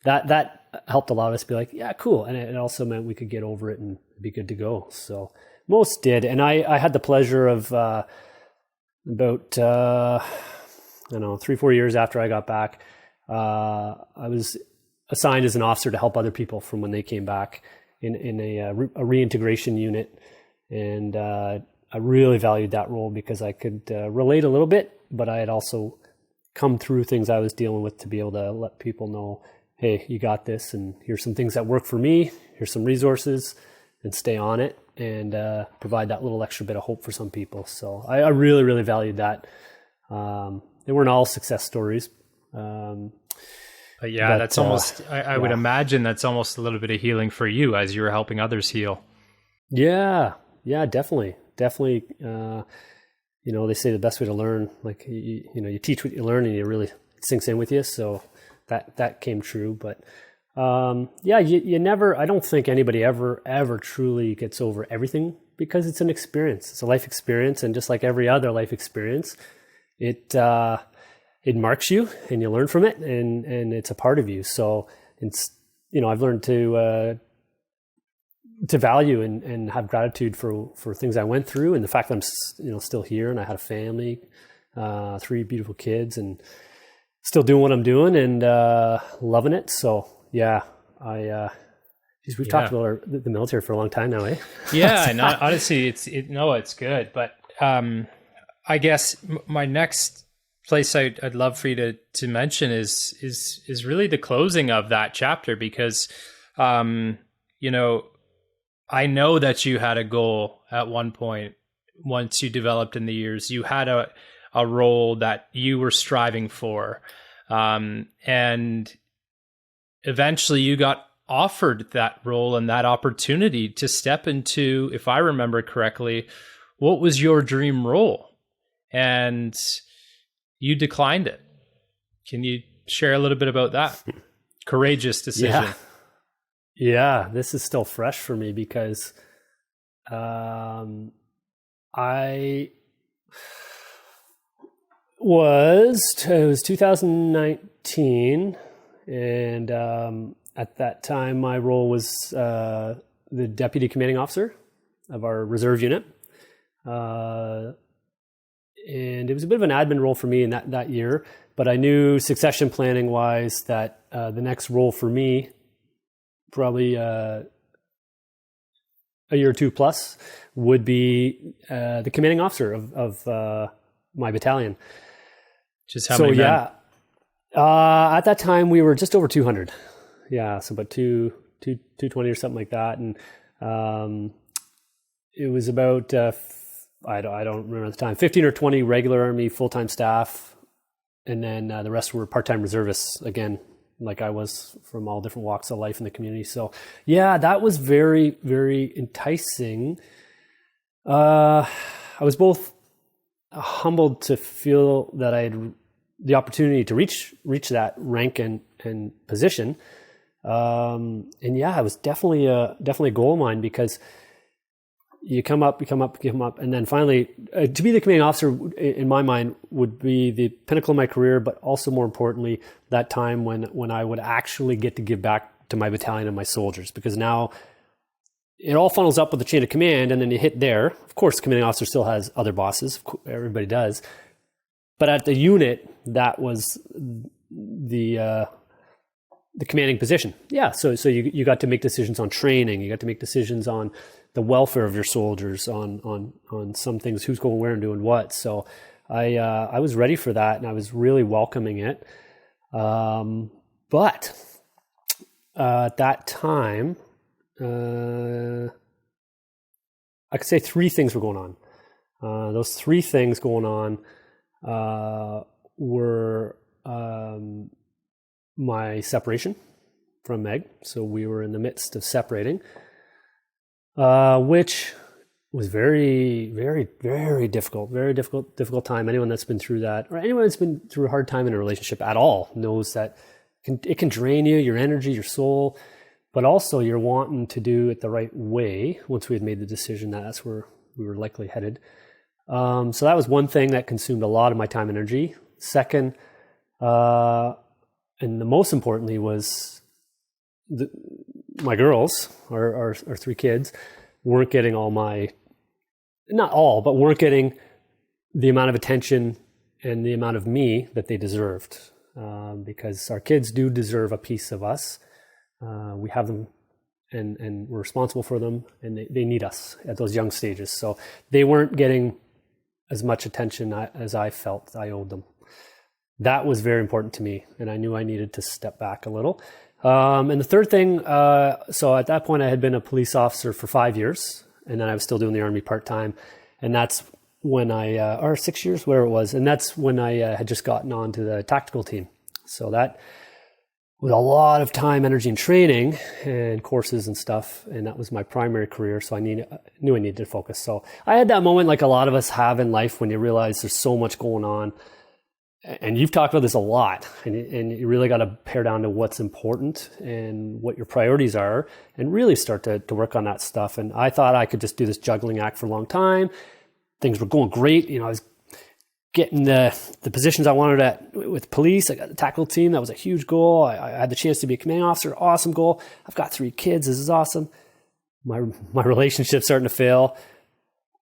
that helped a lot of us be like, yeah, cool. And it also meant we could get over it and be good to go. So most did. And I had the pleasure of about 3-4 years after I got back, I was assigned as an officer to help other people from when they came back in a reintegration unit. And I really valued that role because I could relate a little bit, but I had also come through things I was dealing with to be able to let people know, hey, you got this, and here's some things that work for me, here's some resources, and stay on it, and provide that little extra bit of hope for some people. So I really, really valued that. They weren't all success stories. But that's almost, I would imagine that's almost a little bit of healing for you as you were helping others heal. Yeah, definitely. They say the best way to learn, like, you teach what you learn and it really sinks in with you. So that came true. But you never, I don't think anybody ever truly gets over everything because it's an experience. It's a life experience. And just like every other life experience, it marks you and you learn from it and it's a part of you. So it's, I've learned to value and have gratitude for things I went through and the fact that I'm, still here and I had a family, 3 beautiful kids and still doing what I'm doing and, loving it. So yeah, we've talked about the military for a long time now, eh? Yeah. And honestly, it's good. But, I guess my next place I'd love for you to mention is really the closing of that chapter because, I know that you had a goal at one point once you developed in the years. You had a role that you were striving for, and eventually you got offered that role and that opportunity to step into, if I remember correctly, what was your dream role? And you declined it. Can you share a little bit about that? Courageous decision. Yeah, this is still fresh for me because it was 2019, and at that time my role was the deputy commanding officer of our reserve unit. And it was a bit of an admin role for me in that year, but I knew succession planning wise that the next role for me, probably a year or two plus, would be the commanding officer of my battalion. Just how many men? At that time we were just over 200. Yeah, so about 220 or something like that, and it was about I don't remember at the time, 15 or 20 regular Army full-time staff. And then the rest were part-time reservists, again, like I was, from all different walks of life in the community. So yeah, that was very, very enticing. I was both humbled to feel that I had the opportunity to reach that rank and position. And yeah, it was definitely a goal of mine because you come up, and then finally, to be the commanding officer, in my mind, would be the pinnacle of my career, but also more importantly, that time when I would actually get to give back to my battalion and my soldiers, because now it all funnels up with the chain of command, and then you hit there. Of course, the commanding officer still has other bosses, everybody does, but at the unit, that was the the commanding position. Yeah. So you got to make decisions on training. You got to make decisions on the welfare of your soldiers, on some things, who's going where and doing what. So I was ready for that, and I was really welcoming it. But at that time, I could say three things were going on. Those three things going on were my separation from Meg. So we were in the midst of separating, which was very, very, very difficult time. Anyone that's been through that, or anyone that's been through a hard time in a relationship at all, knows that it can drain you, your energy, your soul, but also you're wanting to do it the right way once we had made the decision that that's where we were likely headed. So that was one thing that consumed a lot of my time and energy. Second, and the most importantly, was my girls, our three kids, weren't getting weren't getting the amount of attention and the amount of me that they deserved. Because our kids do deserve a piece of us. We have them and we're responsible for them, and they need us at those young stages. So they weren't getting as much attention as I felt I owed them. That was very important to me, and I knew I needed to step back a little. And the third thing, so at that point I had been a police officer for 5 years, and then I was still doing the Army part-time. And that's when or 6 years, whatever it was. And that's when I had just gotten onto the tactical team. So that was a lot of time, energy, and training and courses and stuff. And that was my primary career. So I knew I needed to focus. So I had that moment like a lot of us have in life when you realize there's so much going on. And you've talked about this a lot, and you really got to pare down to what's important and what your priorities are, and really start to work on that stuff. And I thought I could just do this juggling act for a long time. Things were going great. I was getting the positions I wanted with police. I got the tactical team. That was a huge goal. I had the chance to be a commanding officer. Awesome goal. I've got 3 kids. This is awesome. My relationship's starting to fail.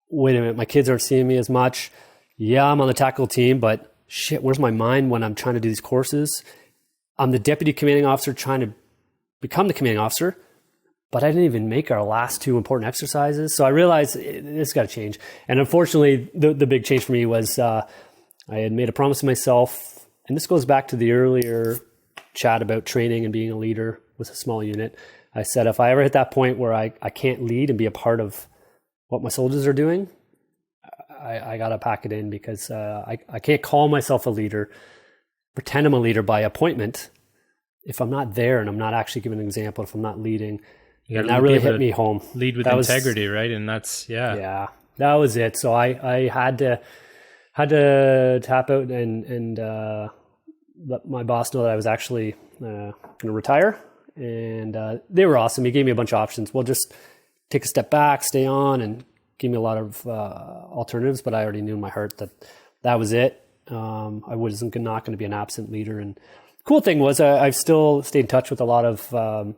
Wait a minute. My kids aren't seeing me as much. Yeah, I'm on the tactical team, but shit, where's my mind when I'm trying to do these courses? I'm the deputy commanding officer trying to become the commanding officer, but I didn't even make our last 2 important exercises. So I realized this got to change. And unfortunately, the big change for me was I had made a promise to myself, and this goes back to the earlier chat about training and being a leader with a small unit. I said, if I ever hit that point where I can't lead and be a part of what my soldiers are doing, I got to pack it in, because I can't call myself a leader, pretend I'm a leader by appointment, if I'm not there and I'm not actually giving an example, if I'm not leading. And that really hit me home. Lead with integrity, right? And that's, yeah, that was it. So I had to tap out and let my boss know that I was actually going to retire. And they were awesome. He gave me a bunch of options. Well, just take a step back, stay on, and gave me a lot of alternatives, but I already knew in my heart that was it. I wasn't not going to be an absent leader. And cool thing was I've still stayed in touch with a lot of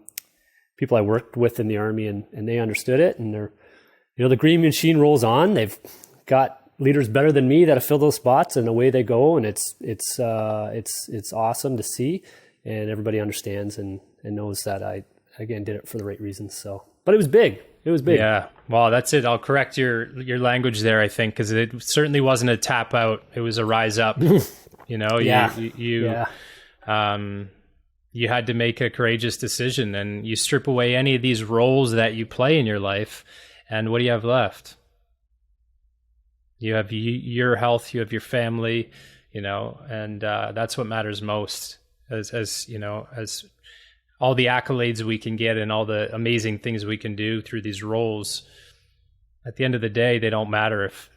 people I worked with in the Army, and they understood it. And they're, the green machine rolls on. They've got leaders better than me that have filled those spots, and away they go. And it's awesome to see, and everybody understands and knows that I, again, did it for the right reasons. So, but it was big. It was big. Yeah. Well, that's it. I'll correct your language there, I think, because it certainly wasn't a tap out. It was a rise up. Yeah. You had to make a courageous decision, and you strip away any of these roles that you play in your life, and what do you have left? You have your health, you have your family, and that's what matters most. As all the accolades we can get and all the amazing things we can do through these roles, at the end of the day, they don't matter if,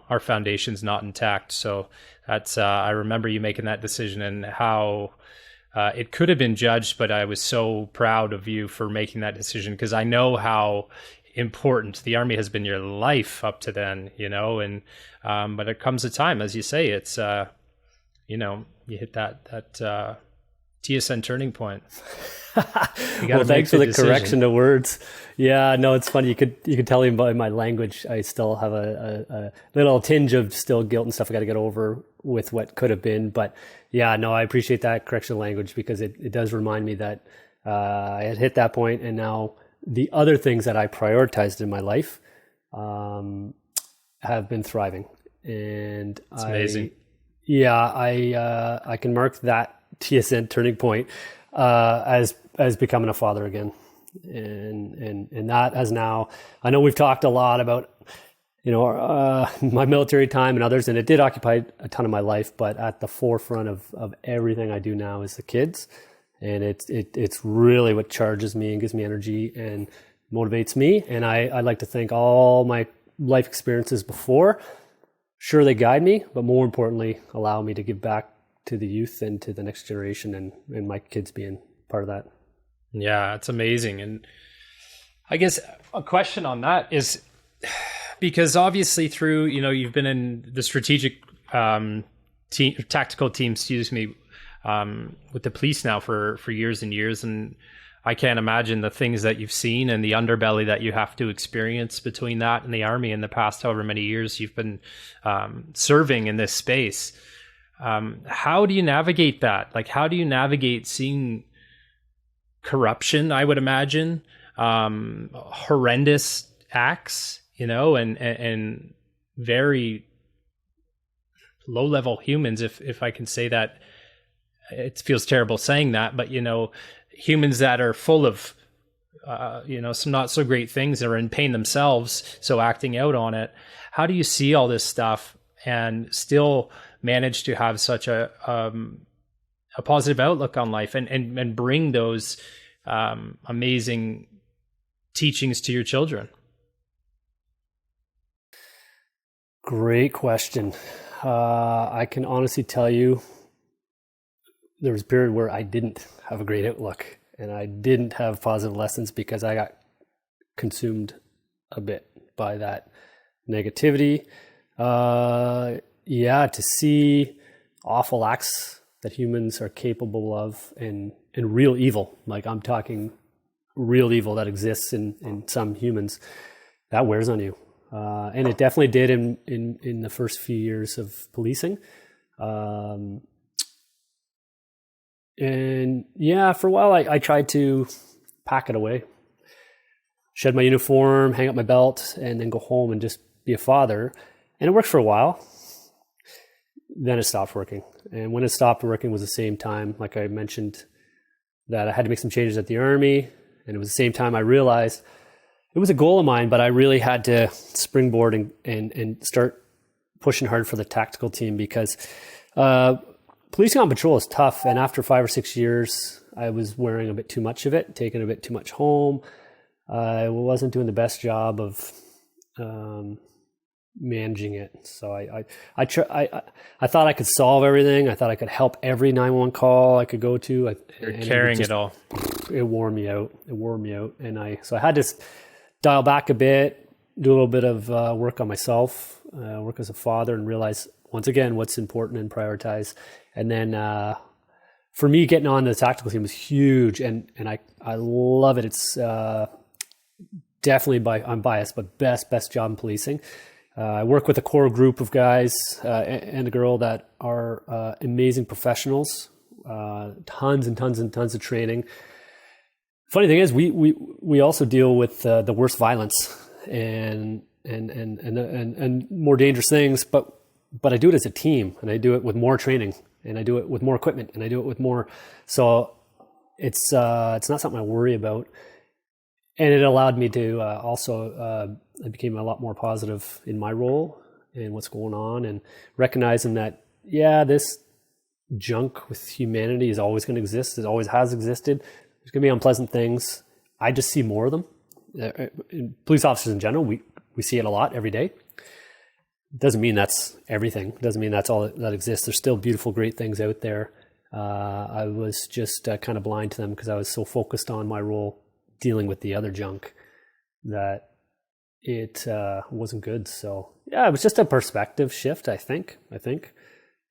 our foundation's not intact. So that's, I remember you making that decision, and how it could have been judged, but I was so proud of you for making that decision, because I know how important the Army has been your life up to then, and but it comes a time, as you say, it's, you hit that TSN turning point? Well, thanks for the correction of words. Yeah, no, it's funny. You could tell me by my language, I still have a little tinge of still guilt and stuff I got to get over with what could have been. But yeah, no, I appreciate that correction of language, because it does remind me that I had hit that point, and now the other things that I prioritized in my life have been thriving. And it's amazing. I can mark that TSN turning point as becoming a father again. And that has now, I know we've talked a lot about, my military time and others, and it did occupy a ton of my life, but at the forefront of everything I do now is the kids. And it's really what charges me and gives me energy and motivates me. And I like to think all my life experiences before, sure, they guide me, but more importantly, allow me to give back to the youth and to the next generation, and my kids being part of that. Yeah, it's amazing. And I guess a question on that is, because obviously through, you've been in the strategic tactical team, with the police now for years and years. And I can't imagine the things that you've seen and the underbelly that you have to experience between that and the Army in the past however many years you've been serving in this space. How do you navigate that? Like, how do you navigate seeing corruption, I would imagine, horrendous acts, and very low-level humans, if I can say that. It feels terrible saying that, but, humans that are full of, some not so great things, that are in pain themselves, so acting out on it. How do you see all this stuff and still manage to have such a positive outlook on life and bring those amazing teachings to your children? Great question. I can honestly tell you, there was a period where I didn't have a great outlook and I didn't have positive lessons because I got consumed a bit by that negativity. To see awful acts that humans are capable of, and real evil, like I'm talking real evil that exists in some humans, that wears on you. And it definitely did in the first few years of policing. For a while I tried to pack it away, shed my uniform, hang up my belt, and then go home and just be a father. And it worked for a while. Then it stopped working. And when it stopped working was the same time, like I mentioned, that I had to make some changes at the Army. And it was the same time I realized it was a goal of mine, but I really had to springboard and start pushing hard for the tactical team, because policing on patrol is tough. And after 5 or 6 years, I was wearing a bit too much of it, taking a bit too much home. I wasn't doing the best job of managing it. So I thought I could solve everything. I thought I could help every 911 call I could go to. You're carrying it all. It wore me out. And so I had to dial back a bit, do a little bit of work on myself, work as a father, and realize once again what's important and prioritize. And then for me, getting on the tactical team was huge, and I love it. It's definitely, I'm biased, but best job in policing. I work with a core group of guys and a girl that are amazing professionals. Tons and tons and tons of training. Funny thing is, we also deal with the worst violence and more dangerous things, but I do it as a team, and I do it with more training, and I do it with more equipment, and I do it with more. So it's not something I worry about. And it allowed me to I became a lot more positive in my role and what's going on, and recognizing that, this junk with humanity is always going to exist. It always has existed. There's going to be unpleasant things. I just see more of them. Police officers in general, we see it a lot every day. Doesn't mean that's everything. Doesn't mean that's all that exists. There's still beautiful, great things out there. I was just kind of blind to them because I was so focused on my role dealing with the other junk that it wasn't good. So it was just a perspective shift, I think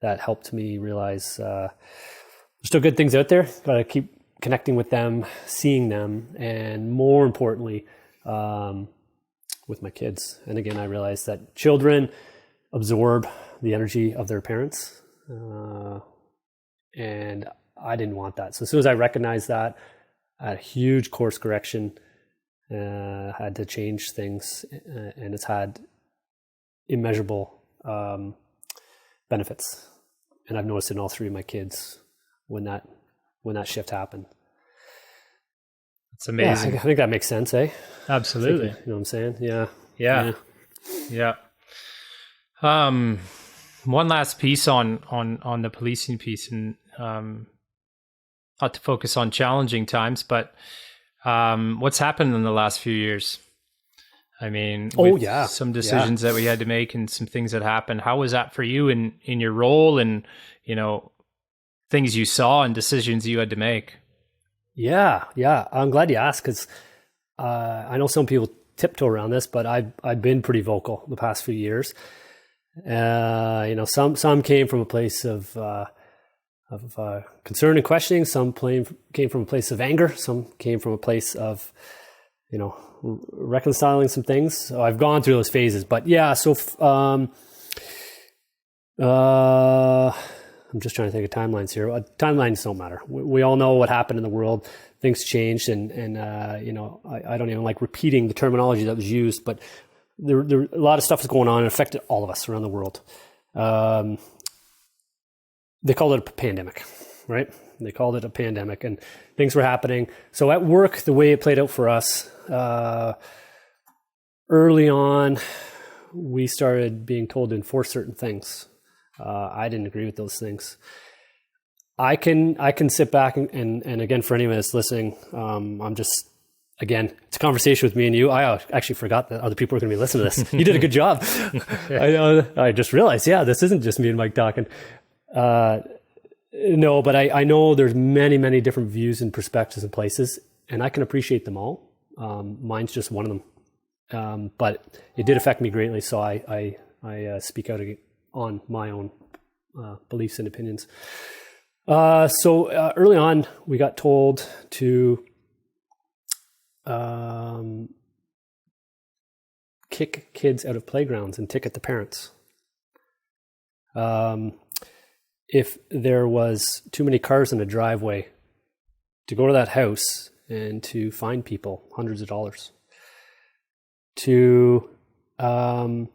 that helped me realize there's still good things out there. Got to keep connecting with them, seeing them, and more importantly, with my kids. And again, I realized that children absorb the energy of their parents, and I didn't want that. So as soon as I recognized that, I had a huge course correction, had to change things, and it's had immeasurable benefits. And I've noticed in all three of my kids when that shift happened. It's amazing. Yeah, I think that makes sense, eh? Absolutely. You know what I'm saying? Yeah. One last piece on the policing piece, and not to focus on challenging times, but what's happened in the last few years? I mean, some decisions that we had to make and some things that happened. How was that for you in your role, and things you saw and decisions you had to make? Yeah. I'm glad you asked, because I know some people tiptoe around this, but I've been pretty vocal the past few years. Some came from a place of concern and questioning. Some came from a place of anger. Some came from a place of, reconciling some things. So I've gone through those phases. But yeah, so I'm just trying to think of timelines here. Timelines don't matter. We all know what happened in the world. Things changed, and I don't even like repeating the terminology that was used, but there a lot of stuff is going on and affected all of us around the world. They called it a pandemic, right? They called it a pandemic, and things were happening. So at work, the way it played out for us, early on, we started being told to enforce certain things. I didn't agree with those things. I can sit back and again, for anyone that's listening, it's a conversation with me and you. I actually forgot that other people were going to be listening to this. You did a good job. I just realized, this isn't just me and Mike talking. No, but I know there's many, many different views and perspectives and places, and I can appreciate them all. Mine's just one of them. But it did affect me greatly, so I speak out on my own beliefs and opinions. So early on, we got told to kick kids out of playgrounds and ticket the parents. If there was too many cars in a driveway, to go to that house and to fine people hundreds of dollars. I'm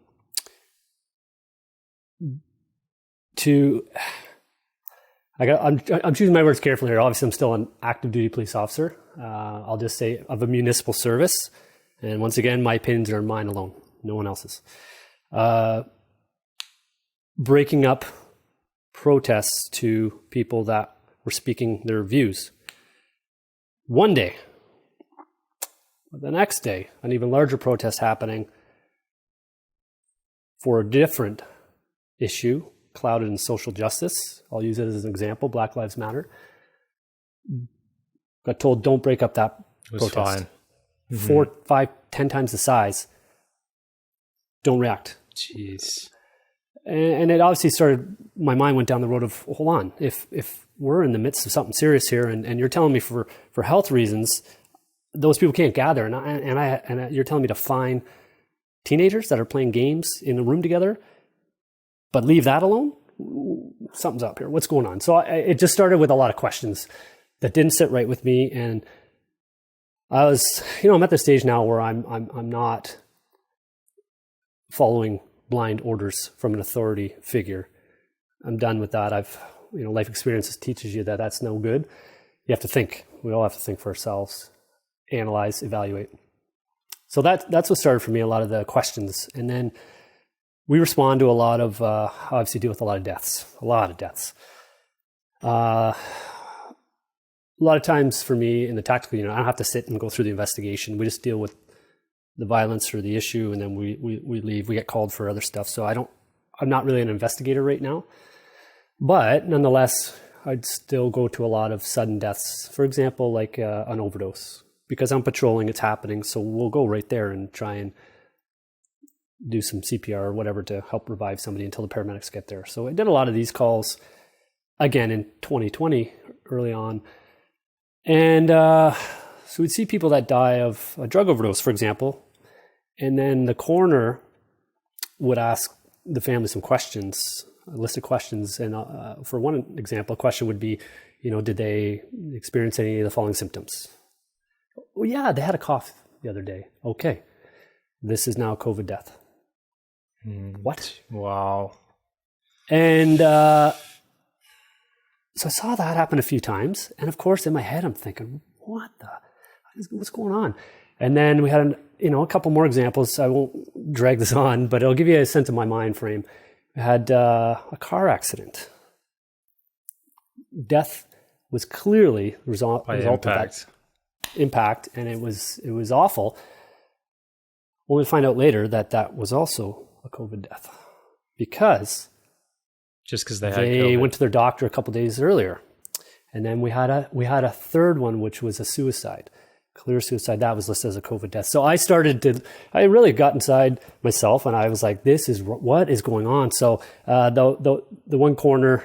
choosing my words carefully here. Obviously, I'm still an active duty police officer. I'll just say of a municipal service. And once again, my opinions are mine alone, no one else's. Breaking up protests to people that were speaking their views. One day, the next day, an even larger protest happening for a different issue, clouded in social justice. I'll use it as an example. Black Lives Matter. Got told, don't break up that protest. Fine. Mm-hmm. 4, 5, 10 times the size. Don't react. Jeez. And it obviously started, my mind went down the road of, hold on, if we're in the midst of something serious here, and you're telling me for health reasons, those people can't gather, and you're telling me to fine teenagers that are playing games in a room together, but leave that alone? Something's up here. What's going on? So it just started with a lot of questions that didn't sit right with me, and I was, I'm at the stage now where I'm not following blind orders from an authority figure. I'm done with that. Life experiences teaches you that that's no good. You have to think. We all have to think for ourselves, analyze, evaluate. So that's what started for me, a lot of the questions. And then we respond to a lot of, obviously deal with a lot of deaths. A lot of times for me in the tactical unit, I don't have to sit and go through the investigation. We just deal with the violence or the issue, and then we leave. We get called for other stuff. So I'm not really an investigator right now. But nonetheless, I'd still go to a lot of sudden deaths. For example, like an overdose. Because I'm patrolling, it's happening. So we'll go right there and try and do some CPR or whatever to help revive somebody until the paramedics get there. So I did a lot of these calls, again, in 2020, early on. And so we'd see people that die of a drug overdose, for example. And then the coroner would ask the family some questions, a list of questions. And for one example, a question would be, did they experience any of the following symptoms? Well, yeah, they had a cough the other day. Okay. This is now a COVID death. What? Wow. And so I saw that happen a few times. And of course, in my head, I'm thinking, what's going on? And then we had, a couple more examples. I won't drag this on, but it'll give you a sense of my mind frame. We had a car accident. Death was clearly the result of that impact, and it was awful. Only to find out later that was also a COVID death, because they went to their doctor a couple days earlier. And then we had a third one, which was a suicide, clear suicide. That was listed as a COVID death. So I really got inside myself, and I was like, what is going on? So the one coroner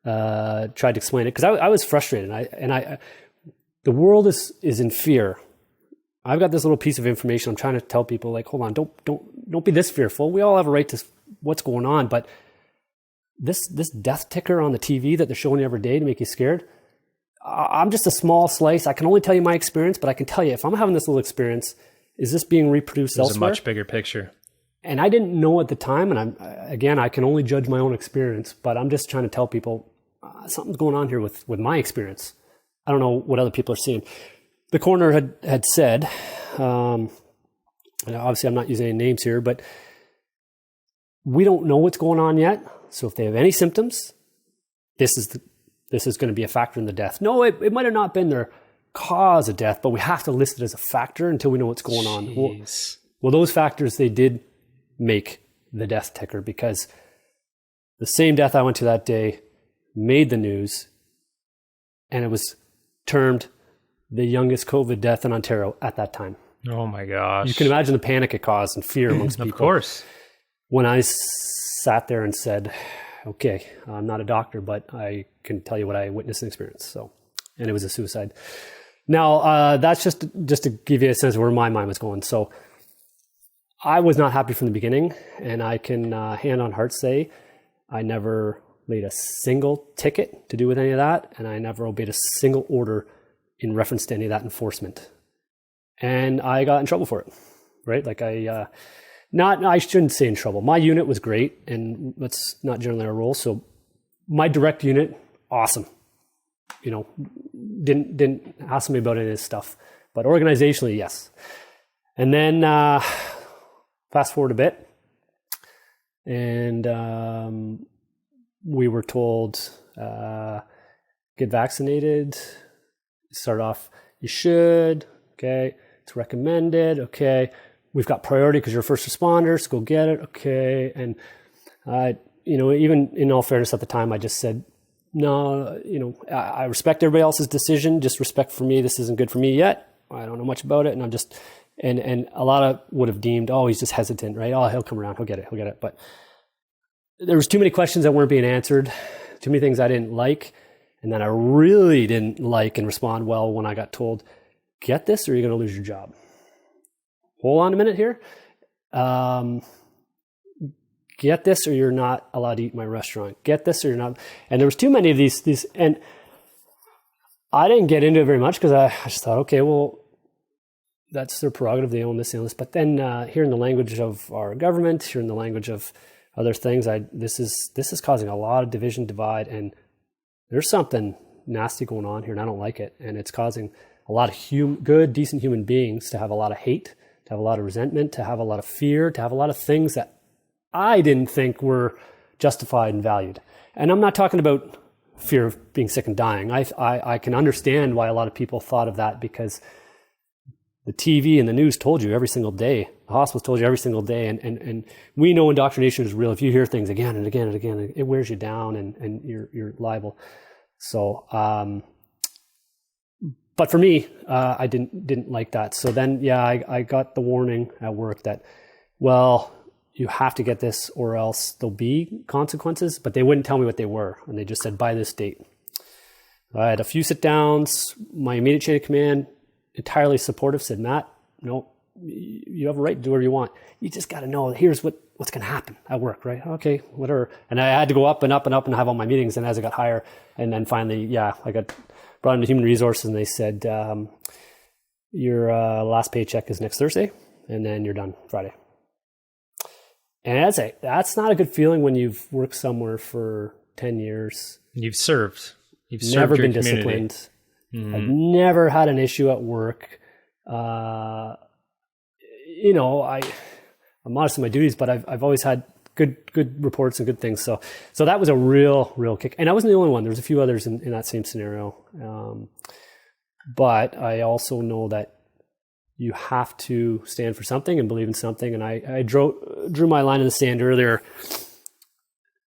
tried to explain it, because I was frustrated. The world is in fear. I've got this little piece of information. I'm trying to tell people, like, hold on, don't be this fearful. We all have a right to what's going on, but this death ticker on the TV that they're showing you every day to make you scared, I'm just a small slice. I can only tell you my experience, but I can tell you, if I'm having this little experience, is this being reproduced elsewhere? There's a much bigger picture. And I didn't know at the time, and I can only judge my own experience, but I'm just trying to tell people something's going on here with my experience. I don't know what other people are seeing. The coroner had said, and obviously I'm not using any names here, but we don't know what's going on yet. So if they have any symptoms, this is going to be a factor in the death. No, it might have not been their cause of death, but we have to list it as a factor until we know what's going on. Well, those factors, they did make the death ticker, because the same death I went to that day made the news, and it was termed the youngest COVID death in Ontario at that time. Oh my gosh. You can imagine the panic it caused and fear amongst people. Of course. When I sat there and said, okay, I'm not a doctor, but I can tell you what I witnessed and experienced. And it was a suicide. Now, that's just to give you a sense of where my mind was going. So I was not happy from the beginning, and I can hand on heart say I never laid a single ticket to do with any of that, and I never obeyed a single order in reference to any of that enforcement. And I got in trouble for it, right? Like I shouldn't say in trouble. My unit was great, and that's not generally our role. So my direct unit, awesome. Didn't ask me about any of this stuff, but organizationally, yes. And then fast forward a bit, and we were told, get vaccinated. Start off, you should, okay. It's recommended, okay. We've got priority because you're first responders, go get it, okay. And, even in all fairness at the time, I just said, no, I respect everybody else's decision, just respect for me, this isn't good for me yet. I don't know much about it, and I'm just, and a lot of would have deemed, oh, he's just hesitant, right? Oh, he'll come around, he'll get it. But there was too many questions that weren't being answered, too many things I didn't like. And then I really didn't like and respond well when I got told, get this or you're going to lose your job. Hold on a minute here. Get this or you're not allowed to eat in my restaurant. Get this or you're not. And there was too many of these. And I didn't get into it very much because I just thought, okay, well, that's their prerogative. They own this. But then hearing the language of our government, hearing the language of other things, this is causing a lot of division, divide, and there's something nasty going on here, and I don't like it. And it's causing a lot of good, decent human beings to have a lot of hate, to have a lot of resentment, to have a lot of fear, to have a lot of things that I didn't think were justified and valued. And I'm not talking about fear of being sick and dying. I can understand why a lot of people thought of that, because the TV and the news told you every single day. The hospitals told you every single day. And we know indoctrination is real. If you hear things again and again and again, it wears you down and you're liable. So, but for me, I didn't like that. So then, I got the warning at work that, well, you have to get this or else there'll be consequences, but they wouldn't tell me what they were. And they just said, by this date. I had a few sit downs. My immediate chain of command, entirely supportive, said, Matt, no, you have a right to do whatever you want. You just got to know, here's what's going to happen at work, right? Okay, whatever. And I had to go up and up and up and have all my meetings. And as I got higher, and then finally, I got brought into human resources, and they said, your last paycheck is next Thursday, and then you're done Friday. And that's not a good feeling when you've worked somewhere for 10 years. You've served never your been community. disciplined. I've never had an issue at work. I'm modest in my duties, but I've always had good reports and good things. So that was a real kick. And I wasn't the only one. There was a few others in that same scenario. But I also know that you have to stand for something and believe in something. And I drew my line in the sand earlier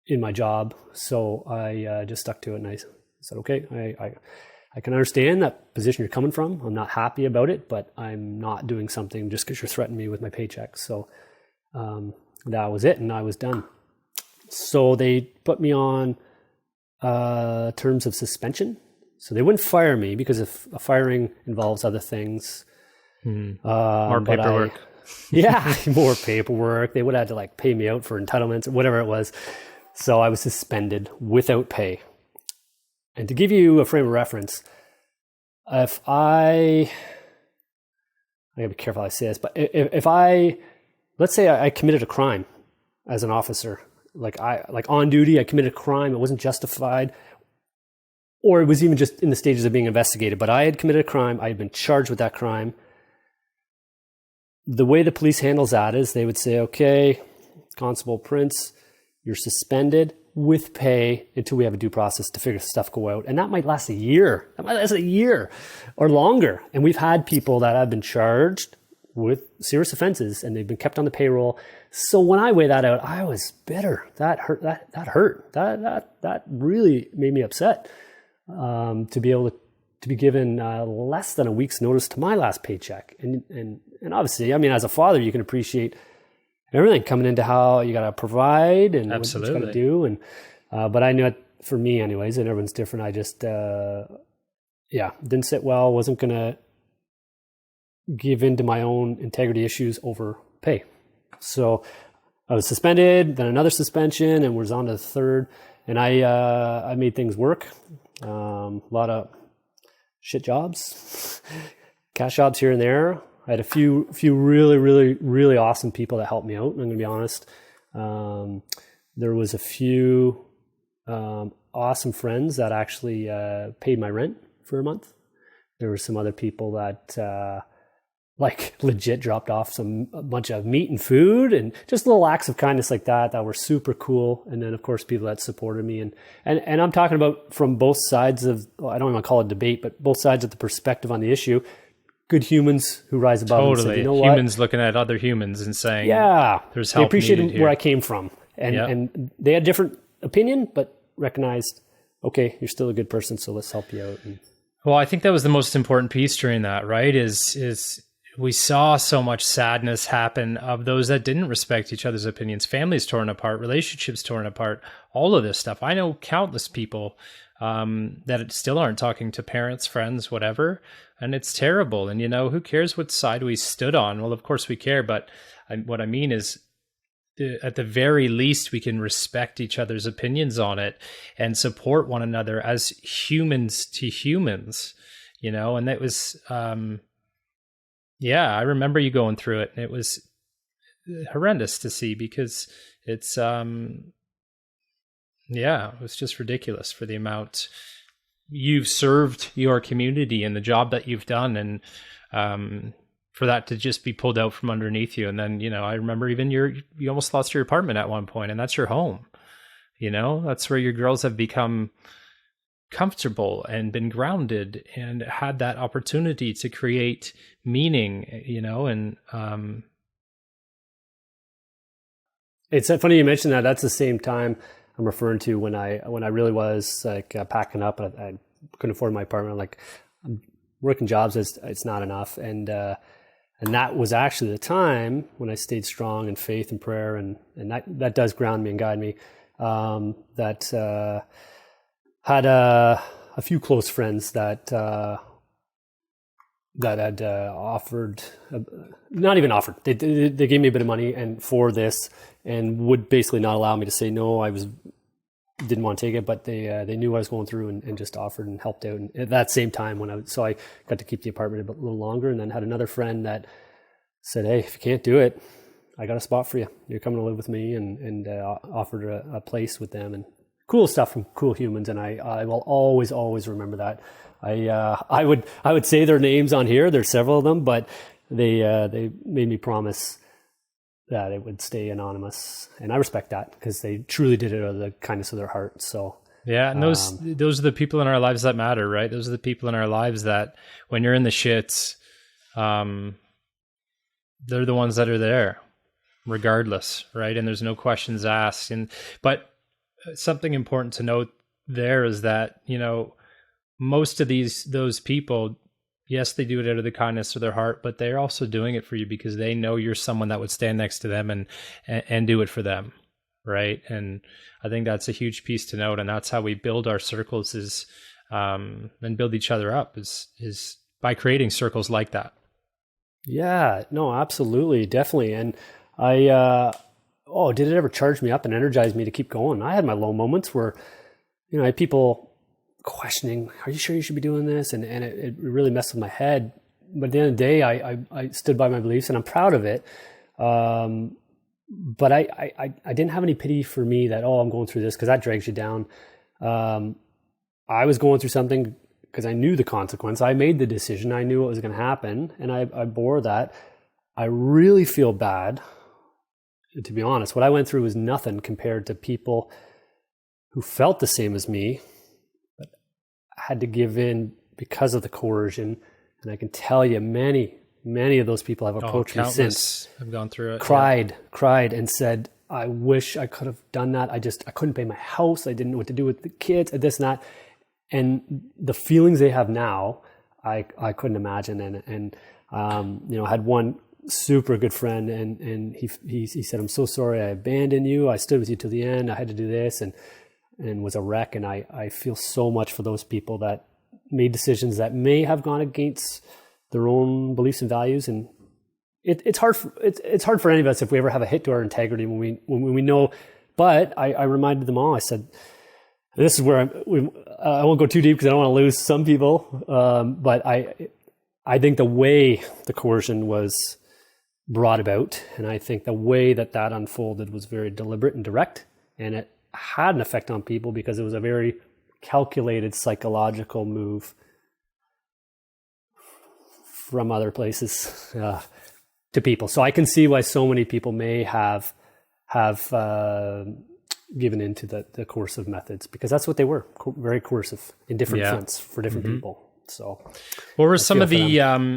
in my job. So I just stuck to it, and I said, okay, I can understand that position you're coming from. I'm not happy about it, but I'm not doing something just because you're threatening me with my paycheck. So that was it, and I was done. So they put me on terms of suspension. So they wouldn't fire me, because if a firing involves other things. More paperwork. More paperwork. They would have to pay me out for entitlements or whatever it was. So I was suspended without pay. And to give you a frame of reference, if I gotta be careful how I say this, but if let's say I committed a crime as an officer, on duty, I committed a crime, it wasn't justified, or it was even just in the stages of being investigated, but I had committed a crime, I had been charged with that crime. The way the police handles that is they would say, okay, Constable Prince, you're suspended with pay until we have a due process to figure stuff go out. And that might last a year. That might last a year or longer. And we've had people that have been charged with serious offenses and they've been kept on the payroll. So when I weigh that out, I was bitter. That hurt. That hurt. That really made me upset to be able to be given less than a week's notice to my last paycheck. And obviously, I mean, as a father, you can appreciate everything coming into how you got to provide and what you got to do. And but I knew it for me anyways, and everyone's different. I just, didn't sit well. Wasn't going to give into my own integrity issues over pay. So I was suspended, then another suspension, and was on to the third. And I made things work. A lot of shit jobs, cash jobs here and there. I had a few really, really, really awesome people that helped me out. I'm going to be honest. There was a few awesome friends that actually paid my rent for a month. There were some other people that legit dropped off a bunch of meat and food and just little acts of kindness like that were super cool. And then of course people that supported me and I'm talking about from both sides of, I don't want to call it debate, but both sides of the perspective on the issue. Good humans who rise above and say, you know what? Humans looking at other humans and saying, there's help. They appreciated here. Where I came from. And they had different opinion, but recognized, okay, you're still a good person, so let's help you out. Well, I think that was the most important piece during that, right? Is we saw so much sadness happen of those that didn't respect each other's opinions, families torn apart, relationships torn apart, all of this stuff. I know countless people that still aren't talking to parents, friends, whatever. And it's terrible. And, who cares what side we stood on? Well, of course we care. But what I mean is, at the very least, we can respect each other's opinions on it and support one another as humans to humans, and that was, I remember you going through it, and it was horrendous to see because it's, it was just ridiculous for the amount you've served your community and the job that you've done. And, for that to just be pulled out from underneath you. And then, I remember even you almost lost your apartment at one point, and that's your home. That's where your girls have become comfortable and been grounded and had that opportunity to create meaning, and it's funny you mentioned that. That's the same time I'm referring to when I really was packing up. I couldn't afford my apartment. I'm working jobs, it's not enough. And that was actually the time when I stayed strong in faith and prayer, and that does ground me and guide me. Had a a few close friends that had offered, not even offered. They gave me a bit of money and for this, and would basically not allow me to say no. I didn't want to take it, but they knew I was going through and just offered and helped out. And at that same time, so I got to keep the apartment a little longer, and then had another friend that said, "Hey, if you can't do it, I got a spot for you. You're coming to live with me," and offered a place with them, and cool stuff from cool humans. And I will always remember that. I would say their names on here. There's several of them, but they made me promise that it would stay anonymous, and I respect that because they truly did it out of the kindness of their heart. So yeah, and those are the people in our lives that matter, right? Those are the people in our lives that when you're in the shits, they're the ones that are there, regardless, right? And there's no questions asked. But something important to note there is that, you know, most of those people, yes, they do it out of the kindness of their heart, but they're also doing it for you because they know you're someone that would stand next to them and do it for them, right? And I think that's a huge piece to note, and that's how we build our circles and build each other up is by creating circles like that. Yeah, no, absolutely, definitely. And did it ever charge me up and energize me to keep going? I had my low moments where, you know, I had people questioning, are you sure you should be doing this? And it really messed with my head. But at the end of the day, I stood by my beliefs, and I'm proud of it. But I didn't have any pity for me that, I'm going through this, because that drags you down. I was going through something because I knew the consequence. I made the decision. I knew what was going to happen, and I bore that. I really feel bad, to be honest. What I went through was nothing compared to people who felt the same as me, but had to give in because of the coercion. And I can tell you, many of those people have approached me since. I've gone through it. Cried and said, I wish I could have done that. I couldn't pay my house. I didn't know what to do with the kids, this and that. And the feelings they have now, I couldn't imagine. And you know, I had one super good friend, and he said, I'm so sorry I abandoned you. I stood with you till the end. I had to do this and was a wreck. And I feel so much for those people that made decisions that may have gone against their own beliefs and values. And it's hard for any of us if we ever have a hit to our integrity when we know. But I reminded them all. I said, this is where I won't go too deep because I don't want to lose some people. But I think the way the coercion was brought about, and I think the way that unfolded was very deliberate and direct, and it had an effect on people because it was a very calculated psychological move from other places to people. So I can see why so many people may have given into the coercive methods, because that's what they were, very coercive in different fronts for different people. So what were some of the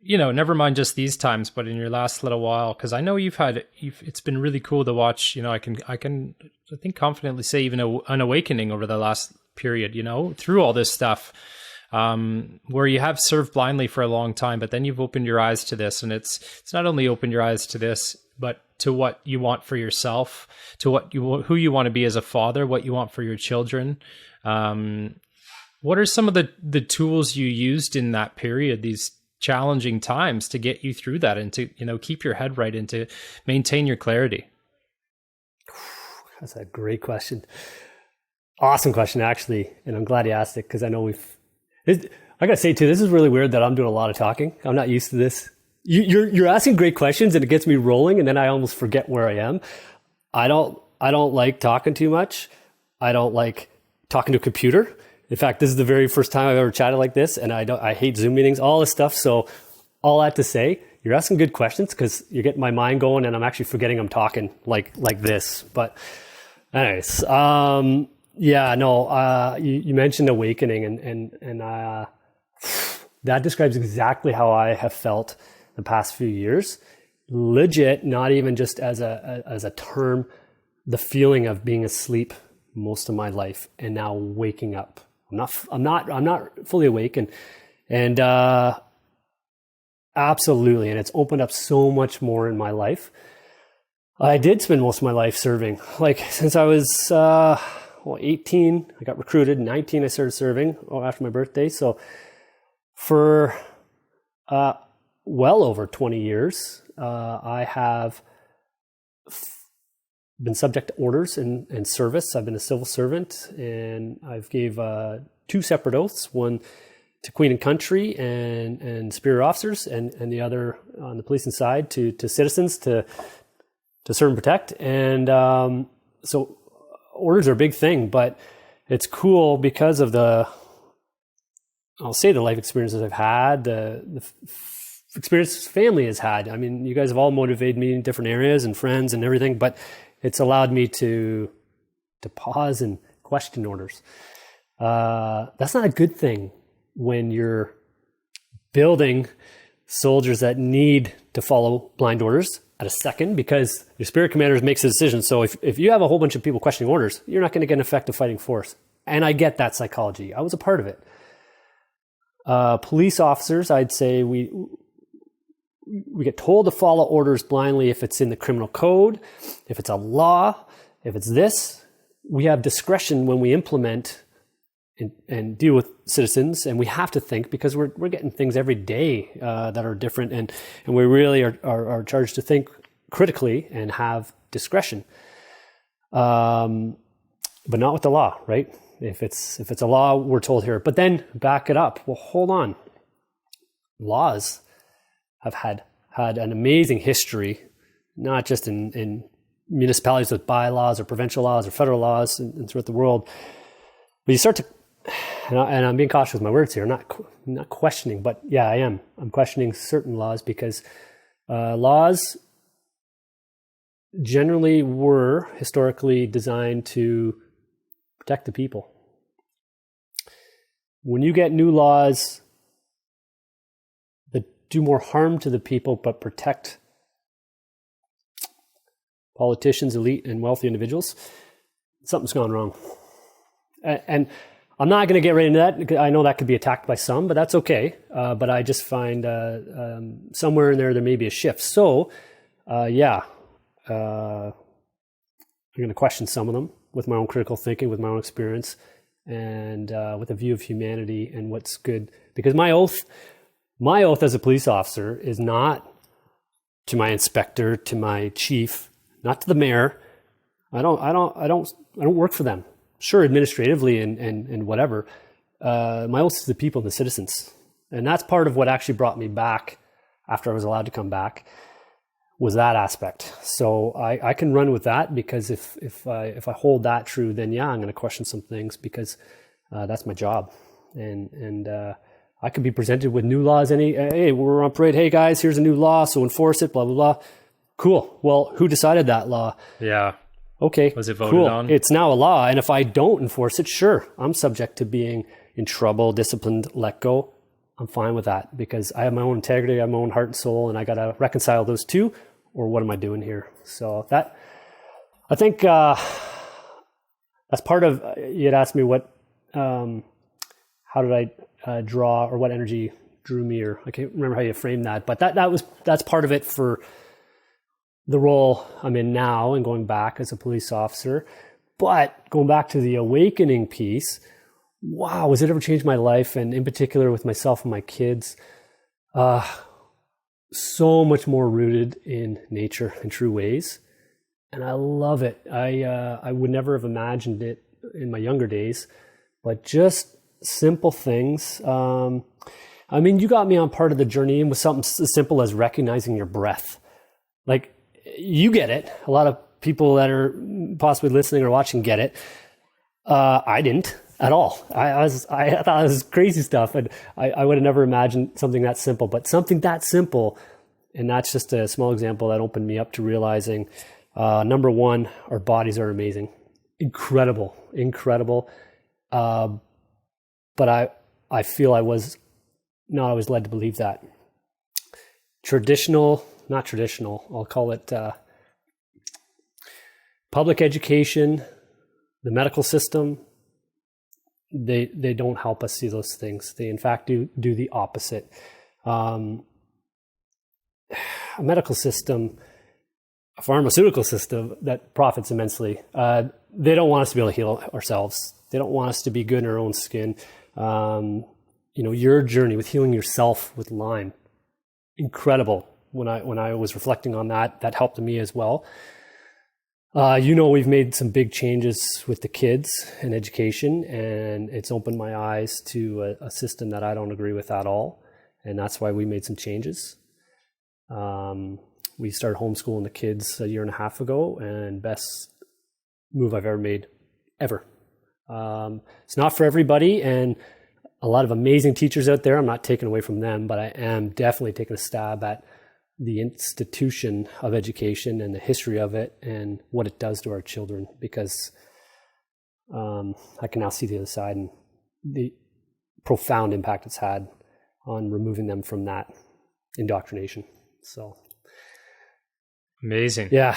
you know, never mind just these times, but in your last little while, because I know it's been really cool to watch. You know, I think confidently say even an awakening over the last period, you know, through all this stuff, where you have served blindly for a long time, but then you've opened your eyes to this, and it's not only opened your eyes to this, but to what you want for yourself, to who you want to be as a father, what you want for your children. What are some of the tools you used in that period, these challenging times, to get you through that and to, you know, keep your head right and to maintain your clarity? That's a great question. Awesome question, actually. And I'm glad you asked it, because I know I got to say too, this is really weird that I'm doing a lot of talking. I'm not used to this. You're asking great questions and it gets me rolling, and then I almost forget where I am. I don't like talking too much. I don't like talking to a computer. In fact, this is the very first time I've ever chatted like this, and I hate Zoom meetings, all this stuff. So all that to say, you're asking good questions because you're getting my mind going, and I'm actually forgetting I'm talking like this. But anyways, you mentioned awakening, and that describes exactly how I have felt the past few years. Legit, not even just as a term, the feeling of being asleep most of my life and now waking up. I'm not fully awake, and absolutely, and it's opened up so much more in my life. I did spend most of my life serving, like since I was 18, I got recruited. 19, I started serving after my birthday. So for well over 20 years, I have been subject to orders and service. I've been a civil servant, and I've gave 2 separate oaths, one to Queen and Country and superior officers, and the other on the policing side to citizens to serve and protect. And so orders are a big thing, but it's cool because of the life experiences I've had, the experience family has had. I mean, you guys have all motivated me in different areas and friends and everything, but it's allowed me to pause and question orders. That's not a good thing when you're building soldiers that need to follow blind orders at a second, because your spirit commander makes a decision. So if you have a whole bunch of people questioning orders, you're not going to get an effective fighting force. And I get that psychology. I was a part of it. Police officers, I'd say we get told to follow orders blindly if it's in the criminal code, if it's a law, if it's this. We have discretion when we implement and deal with citizens, and we have to think, because we're getting things every day that are different, and we really are charged to think critically and have discretion, but not with the law, right? If it's a law, we're told here, but then back it up. Well, hold on. Laws have had an amazing history, not just in municipalities with bylaws or provincial laws or federal laws and throughout the world. But you start to, and I'm being cautious with my words here, I'm not questioning, but yeah, I am. I'm questioning certain laws, because laws generally were historically designed to protect the people. When you get new laws that do more harm to the people but protect politicians, elite, and wealthy individuals, something's gone wrong. And I'm not going to get right into that. I know that could be attacked by some, but that's okay. But I just find somewhere in there may be a shift. So, I'm going to question some of them with my own critical thinking, with my own experience, and with a view of humanity and what's good. Because my oath as a police officer is not to my inspector, to my chief, not to the mayor. I don't work for them. Sure, administratively and whatever. My oath is to the people and the citizens. And that's part of what actually brought me back after I was allowed to come back, was that aspect. So I can run with that, because if I hold that true, then yeah, I'm going to question some things, because that's my job. And I could be presented with new laws. Hey, we're on parade. Hey guys, here's a new law, so enforce it. Blah blah blah. Cool. Well, who decided that law? Yeah. Okay. Was it voted cool. on? It's now a law, and if I don't enforce it, sure, I'm subject to being in trouble, disciplined, let go. I'm fine with that, because I have my own integrity, I have my own heart and soul, and I got to reconcile those two. Or what am I doing here? So that, I think that's part of, you had asked me how did I draw, or what energy drew me, or I can't remember how you framed that, but that's part of it for the role I'm in now and going back as a police officer. But going back to the awakening piece, wow, has it ever changed my life? And in particular with myself and my kids, so much more rooted in nature and true ways. And I love it. I would never have imagined it in my younger days, but just simple things. I mean, you got me on part of the journey with something as simple as recognizing your breath. Like, you get it. A lot of people that are possibly listening or watching get it. I didn't at all. I thought it was crazy stuff, and I would have never imagined something that simple. But something that simple, and that's just a small example that opened me up to realizing, number one, our bodies are amazing, incredible. But I feel I was not always led to believe that. Not traditional, I'll call it public education, the medical system, they don't help us see those things. They in fact do the opposite. A medical system a pharmaceutical system that profits immensely. They don't want us to be able to heal ourselves. They don't want us to be good in our own skin. Your journey with healing yourself with Lyme, incredible. When I was reflecting on that helped me as well. We've made some big changes with the kids and education, and it's opened my eyes to a system that I don't agree with at all. And that's why we made some changes. We started homeschooling the kids a year and a half ago, and best move I've ever made, ever. It's not for everybody, and a lot of amazing teachers out there. I'm not taking away from them, but I am definitely taking a stab at the institution of education and the history of it and what it does to our children, because I can now see the other side and the profound impact it's had on removing them from that indoctrination. So amazing. Yeah.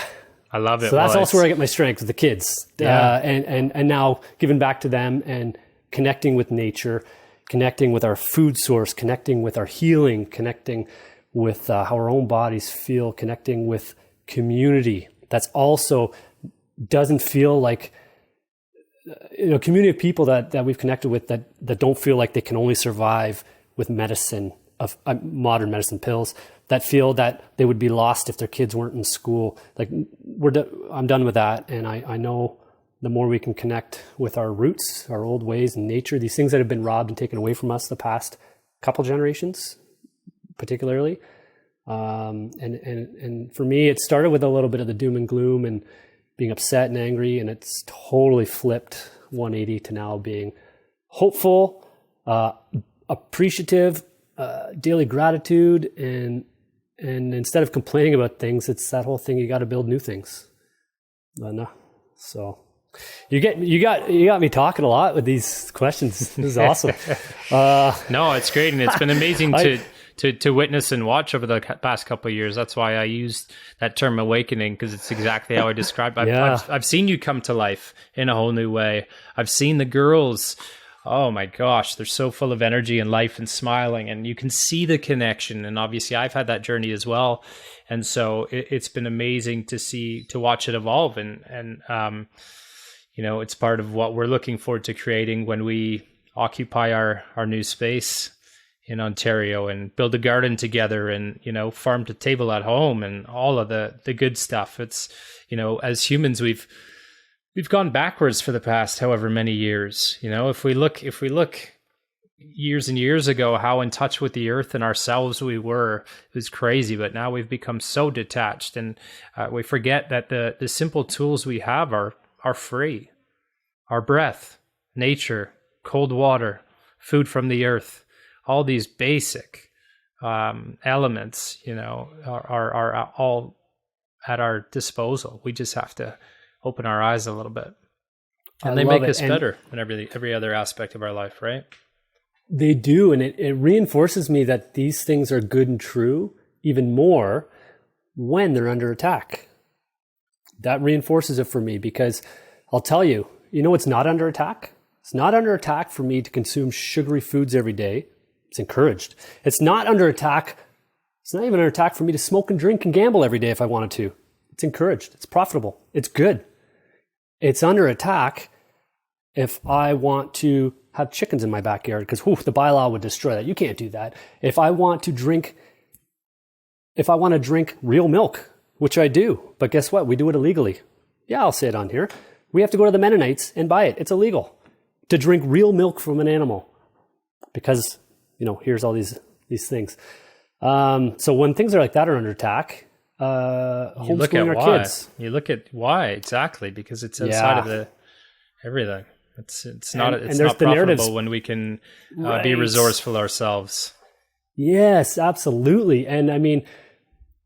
I love it. So that's also where I get my strength with the kids. Yeah. And now giving back to them and connecting with nature, connecting with our food source, connecting with our healing, connecting with how our own bodies feel, connecting with community. That's also doesn't feel like, community of people that we've connected with that don't feel like they can only survive with medicine, of modern medicine pills, that feel that they would be lost if their kids weren't in school. Like I'm done with that. And I know the more we can connect with our roots, our old ways and nature, these things that have been robbed and taken away from us the past couple generations, particularly. And for me, it started with a little bit of the doom and gloom and being upset and angry, and it's totally flipped 180 to now being hopeful, appreciative, daily gratitude, and instead of complaining about things, it's that whole thing. You got to build new things. So you got me talking a lot with these questions. This is awesome. No, it's great, and it's been amazing to witness and watch over the past couple of years. That's why I used that term awakening, because it's exactly how I described it. I've seen you come to life in a whole new way. I've seen the girls. Oh my gosh, they're so full of energy and life and smiling, and you can see the connection. And obviously I've had that journey as well. And so it's been amazing to watch it evolve. And it's part of what we're looking forward to creating when we occupy our new space in Ontario and build a garden together and, farm to table at home and all of the good stuff. It's, as humans, we've gone backwards for the past however many years. If we look years and years ago, how in touch with the earth and ourselves we were, it was crazy. But now we've become so detached, and we forget that the simple tools we have are free. Our breath, nature, cold water, food from the earth, all these basic elements, are all at our disposal. We just have to open our eyes a little bit, and they make us better in every other aspect of our life, right? They do, and it reinforces me that these things are good and true even more when they're under attack. That reinforces it for me, because I'll tell you, it's not under attack. It's not under attack for me to consume sugary foods every day. It's encouraged. It's not under attack. It's not even under attack for me to smoke and drink and gamble every day if I wanted to. It's encouraged. It's profitable. It's good. It's under attack if I want to have chickens in my backyard, because the bylaw would destroy that. You can't do that. If I want to drink real milk, which I do, but guess what? We do it illegally. Yeah, I'll say it on here. We have to go to the Mennonites and buy it. It's illegal to drink real milk from an animal, because here's all these things. So when things are like that are under attack, homeschooling our kids. You look at why exactly, because it's outside of everything. It's not profitable when we can be resourceful ourselves. Yes, absolutely. And I mean,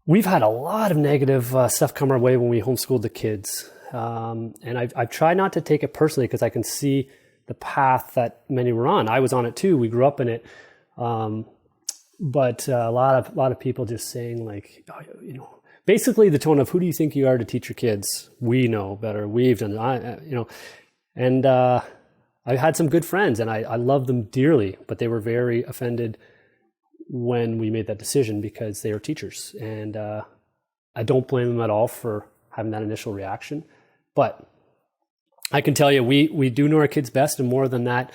we've had a lot of negative stuff come our way when we homeschooled the kids. And I've tried not to take it personally, because I can see the path that many were on. I was on it too. We grew up in it. But a lot of people just saying, like, basically the tone of, who do you think you are to teach your kids? We know better. We've done it. And I had some good friends, and I love them dearly, but they were very offended when we made that decision, because they are teachers. And I don't blame them at all for having that initial reaction. But I can tell you, we do know our kids best, and more than that,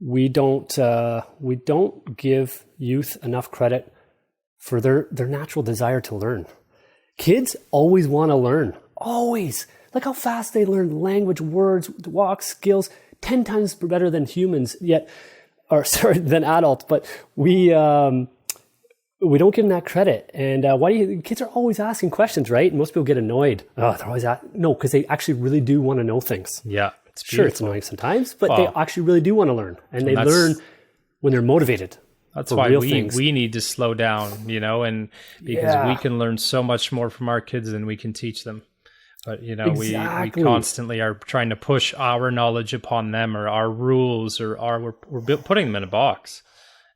we don't give youth enough credit for their natural desire to learn. Kids always want to learn, always. Like how fast they learn language, words, walk, skills, 10 times better than humans. Than adults. But we don't give them that credit. And kids are always asking questions, right? And most people get annoyed. Oh, they're always no, because they actually really do want to know things. Yeah. Sure, it's annoying sometimes, but they actually really do want to learn, and they learn when they're motivated. That's why we need to slow down, and because we can learn so much more from our kids than we can teach them. But we constantly are trying to push our knowledge upon them, or our rules, or we're putting them in a box.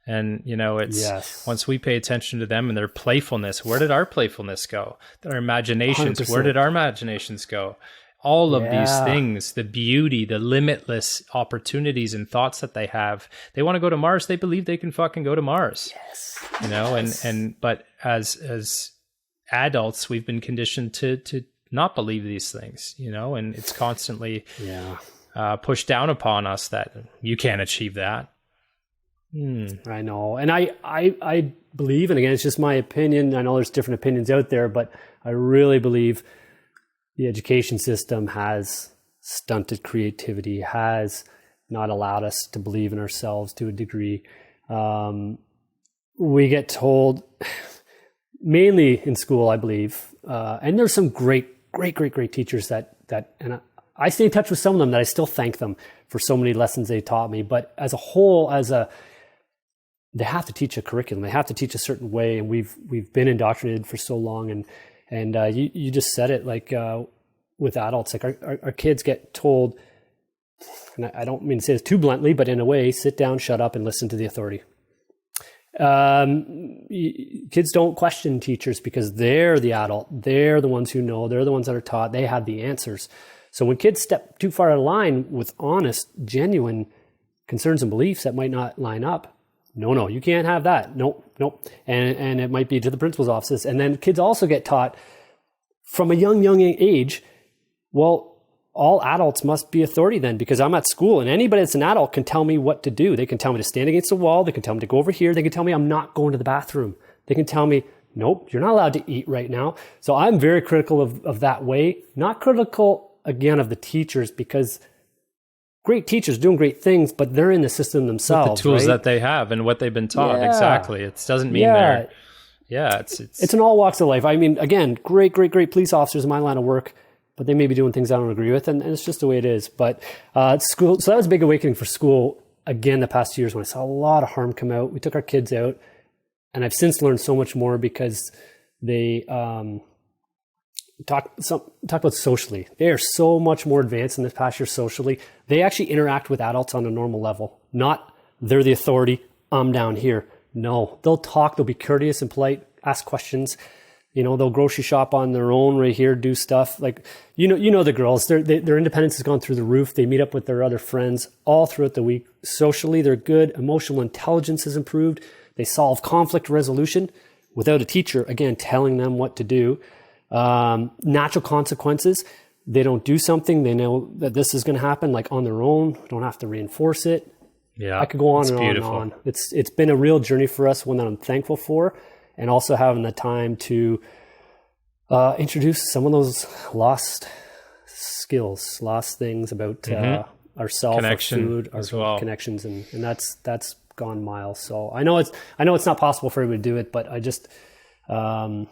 And it's once we pay attention to them and their playfulness, where did our playfulness go? Their imaginations, 100%. Where did our imaginations go? All of these things, the beauty, the limitless opportunities and thoughts that they have. They want to go to Mars. They believe they can fucking go to Mars. Yes. But as adults, we've been conditioned to not believe these things, and it's constantly pushed down upon us that you can't achieve that. I know. And I believe, and again, it's just my opinion. I know there's different opinions out there, but I really believe the education system has stunted creativity, has not allowed us to believe in ourselves to a degree. We get told, mainly in school, I believe, and there's some great teachers that and I stay in touch with some of them that I still thank them for so many lessons they taught me. But as a whole, they have to teach a curriculum. They have to teach a certain way, and we've been indoctrinated for so long. And you just said it, like with adults, like our kids get told, and I don't mean to say this too bluntly, but in a way, sit down, shut up, and listen to the authority. Kids don't question teachers because they're the adult. They're the ones who know. They're the ones that are taught. They have the answers. So when kids step too far out of line with honest, genuine concerns and beliefs that might not line up, no, you can't have that. Nope. And it might be to the principal's offices. And then kids also get taught from a young age, well, all adults must be authority then, because I'm at school and anybody that's an adult can tell me what to do. They can tell me to stand against the wall. They can tell me to go over here. They can tell me I'm not going to the bathroom. They can tell me, nope, you're not allowed to eat right now. So I'm very critical of that way. Not critical, again, of the teachers, because great teachers doing great things, but they're in the system themselves. With the tools that they have and what they've been taught. Yeah. Exactly. It doesn't mean they're... Yeah, it's in all walks of life. I mean, again, great police officers in my line of work, but they may be doing things I don't agree with, and it's just the way it is. But school, so that was a big awakening for school, again, the past 2 years when I saw a lot of harm come out. We took our kids out, and I've since learned so much more because they talk about socially. They are so much more advanced in this past year socially. They actually interact with adults on a normal level. Not, they're the authority, I'm down here. No, they'll talk, they'll be courteous and polite, ask questions. They'll grocery shop on their own right here, do stuff. Like, the girls, their independence has gone through the roof. They meet up with their other friends all throughout the week. Socially, they're good. Emotional intelligence has improved. They solve conflict resolution without a teacher, again, telling them what to do. Natural consequences. They don't do something. They know that this is going to happen, like on their own. Don't have to reinforce it. Yeah, I could go on and beautiful. On and on. It's been a real journey for us, one that I'm thankful for. And also having the time to introduce some of those lost skills, lost things about ourselves, our food, our connections, and that's gone miles. So I know it's not possible for everybody to do it, but I just, I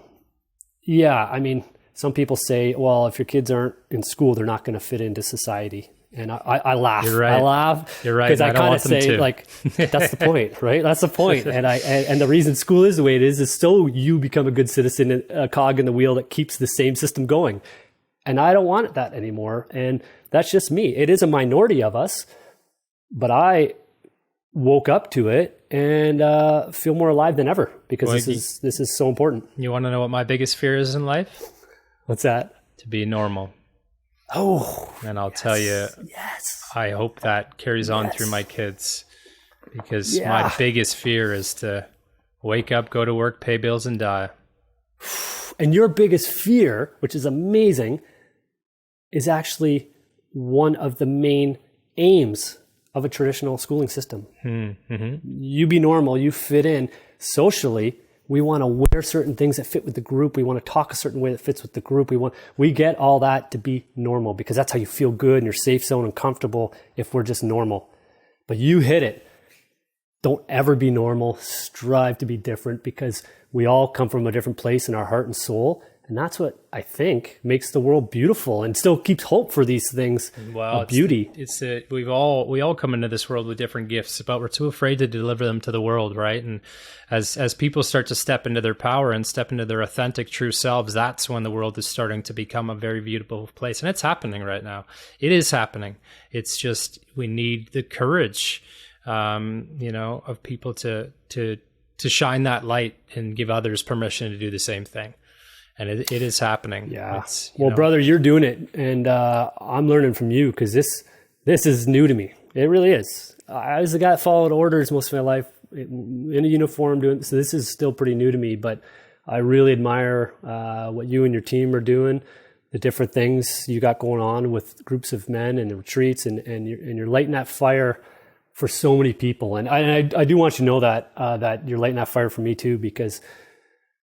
mean, some people say, well, if your kids aren't in school, they're not going to fit into society. And I laugh. You're right. I laugh. You're right. Because I kind of say, like, that's the point, right? That's the point. And the reason school is the way it is so you become a good citizen, a cog in the wheel that keeps the same system going. And I don't want that anymore. And that's just me. It is a minority of us, but I woke up to it and feel more alive than ever because this is so important. You want to know what my biggest fear is in life? What's that? To be normal. Oh, and I'll tell you, I hope that carries on through my kids, because my biggest fear is to wake up, go to work, pay bills, and die. And your biggest fear, which is amazing, is actually one of the main aims of a traditional schooling system. Mm-hmm. You be normal, you fit in. Socially, we want to wear certain things that fit with the group. We want to talk a certain way that fits with the group. We get all that to be normal because that's how you feel good in your safe zone and comfortable if we're just normal. But you hit it. Don't ever be normal. Strive to be different because we all come from a different place in our heart and soul. And that's what I think makes the world beautiful and still keeps hope for these things of beauty. We all come into this world with different gifts, but we're too afraid to deliver them to the world, right? And as people start to step into their power and step into their authentic, true selves, that's when the world is starting to become a very beautiful place. And it's happening right now. It is happening. It's just we need the courage, of people to shine that light and give others permission to do the same thing. And it is happening. Yeah. Brother, you're doing it. And I'm learning from you because this is new to me. It really is. I was the guy that followed orders most of my life in a uniform doing. So this is still pretty new to me, but I really admire what you and your team are doing, the different things you got going on with groups of men and the retreats and you're lighting that fire for so many people. And I do want you to know that you're lighting that fire for me too, because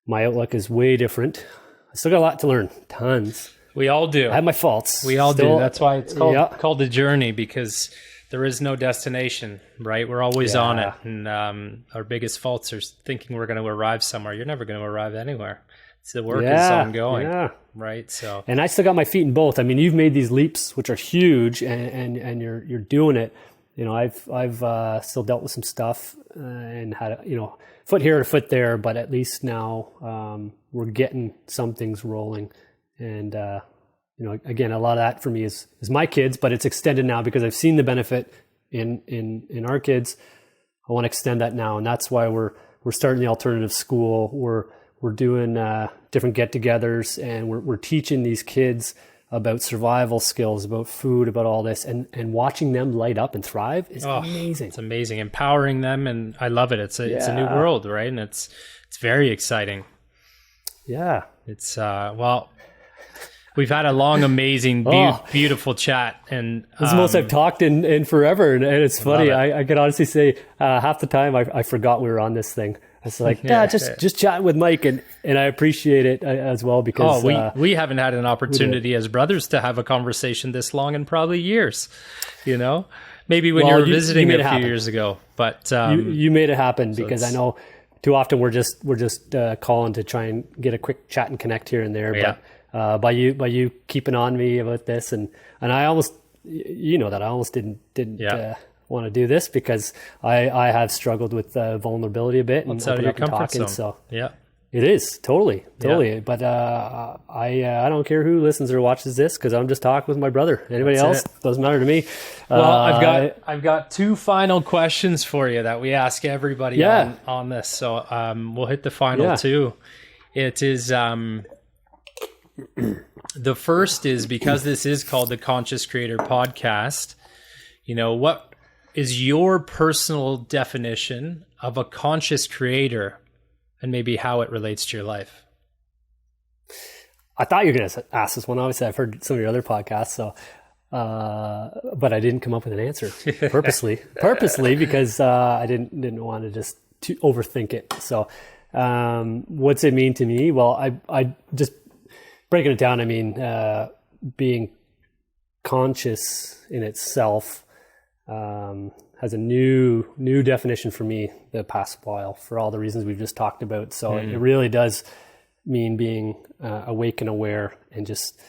my outlook is way different. I still got a lot to learn, tons. We all do. I have my faults. We all do. That's why it's called the journey, because there is no destination, right? We're always on it. And our biggest faults are thinking we're going to arrive somewhere. You're never going to arrive anywhere. So the work is ongoing, right? So, and I still got my feet in both. I mean, you've made these leaps, which are huge, and you're doing it. I've still dealt with some stuff and had foot here or foot there, but at least now we're getting some things rolling. And again, a lot of that for me is my kids, but it's extended now because I've seen the benefit in our kids. I want to extend that now, and that's why we're starting the alternative school. We're doing different get-togethers, and we're teaching these kids about survival skills, about food, about all this, and watching them light up and thrive is amazing. It's amazing, empowering them, and I love it. It's a new world, right? And it's very exciting. Yeah, it's we've had a long, amazing, beautiful chat, and this is the most I've talked in forever, and it's funny. I can honestly say half the time I forgot we were on this thing. It's like, just chatting with Mike, and I appreciate it as well because we haven't had an opportunity as brothers to have a conversation this long in probably years. Maybe when you were visiting a few years ago, but you made it happen because I know too often we're just calling to try and get a quick chat and connect here and there. But by you keeping on me about this, and I almost that I almost didn't want to do this because I have struggled with vulnerability a bit and out of your comfort zone. So it is totally. But I don't care who listens or watches this because I'm just talking with my brother. Anybody else doesn't matter to me. Well, I've got two final questions for you that we ask everybody on this. So we'll hit the final two. It is the first is because this is called the Conscious Creator Podcast. What is your personal definition of a conscious creator, and maybe how it relates to your life? I thought you were going to ask this one. Obviously, I've heard some of your other podcasts, so but I didn't come up with an answer purposely because I didn't want to just overthink it. So, what's it mean to me? Well, I just breaking it down. I mean, being conscious in itself has a new definition for me the past while for all the reasons we've just talked about. So it really does mean being awake and aware and just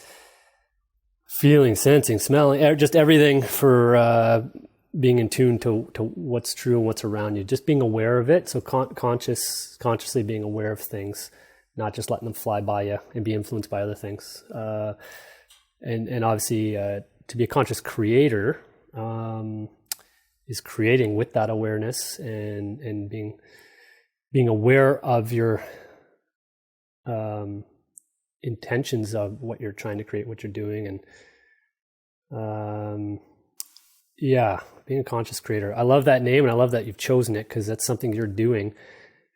feeling, sensing, smelling, just everything for being in tune to what's true and what's around you, just being aware of it. So consciously being aware of things, not just letting them fly by you and be influenced by other things. And obviously to be a conscious creator, is creating with that awareness and being aware of your intentions of what you're trying to create, what you're doing, and being a conscious creator. I love that name, and I love that you've chosen it because that's something you're doing.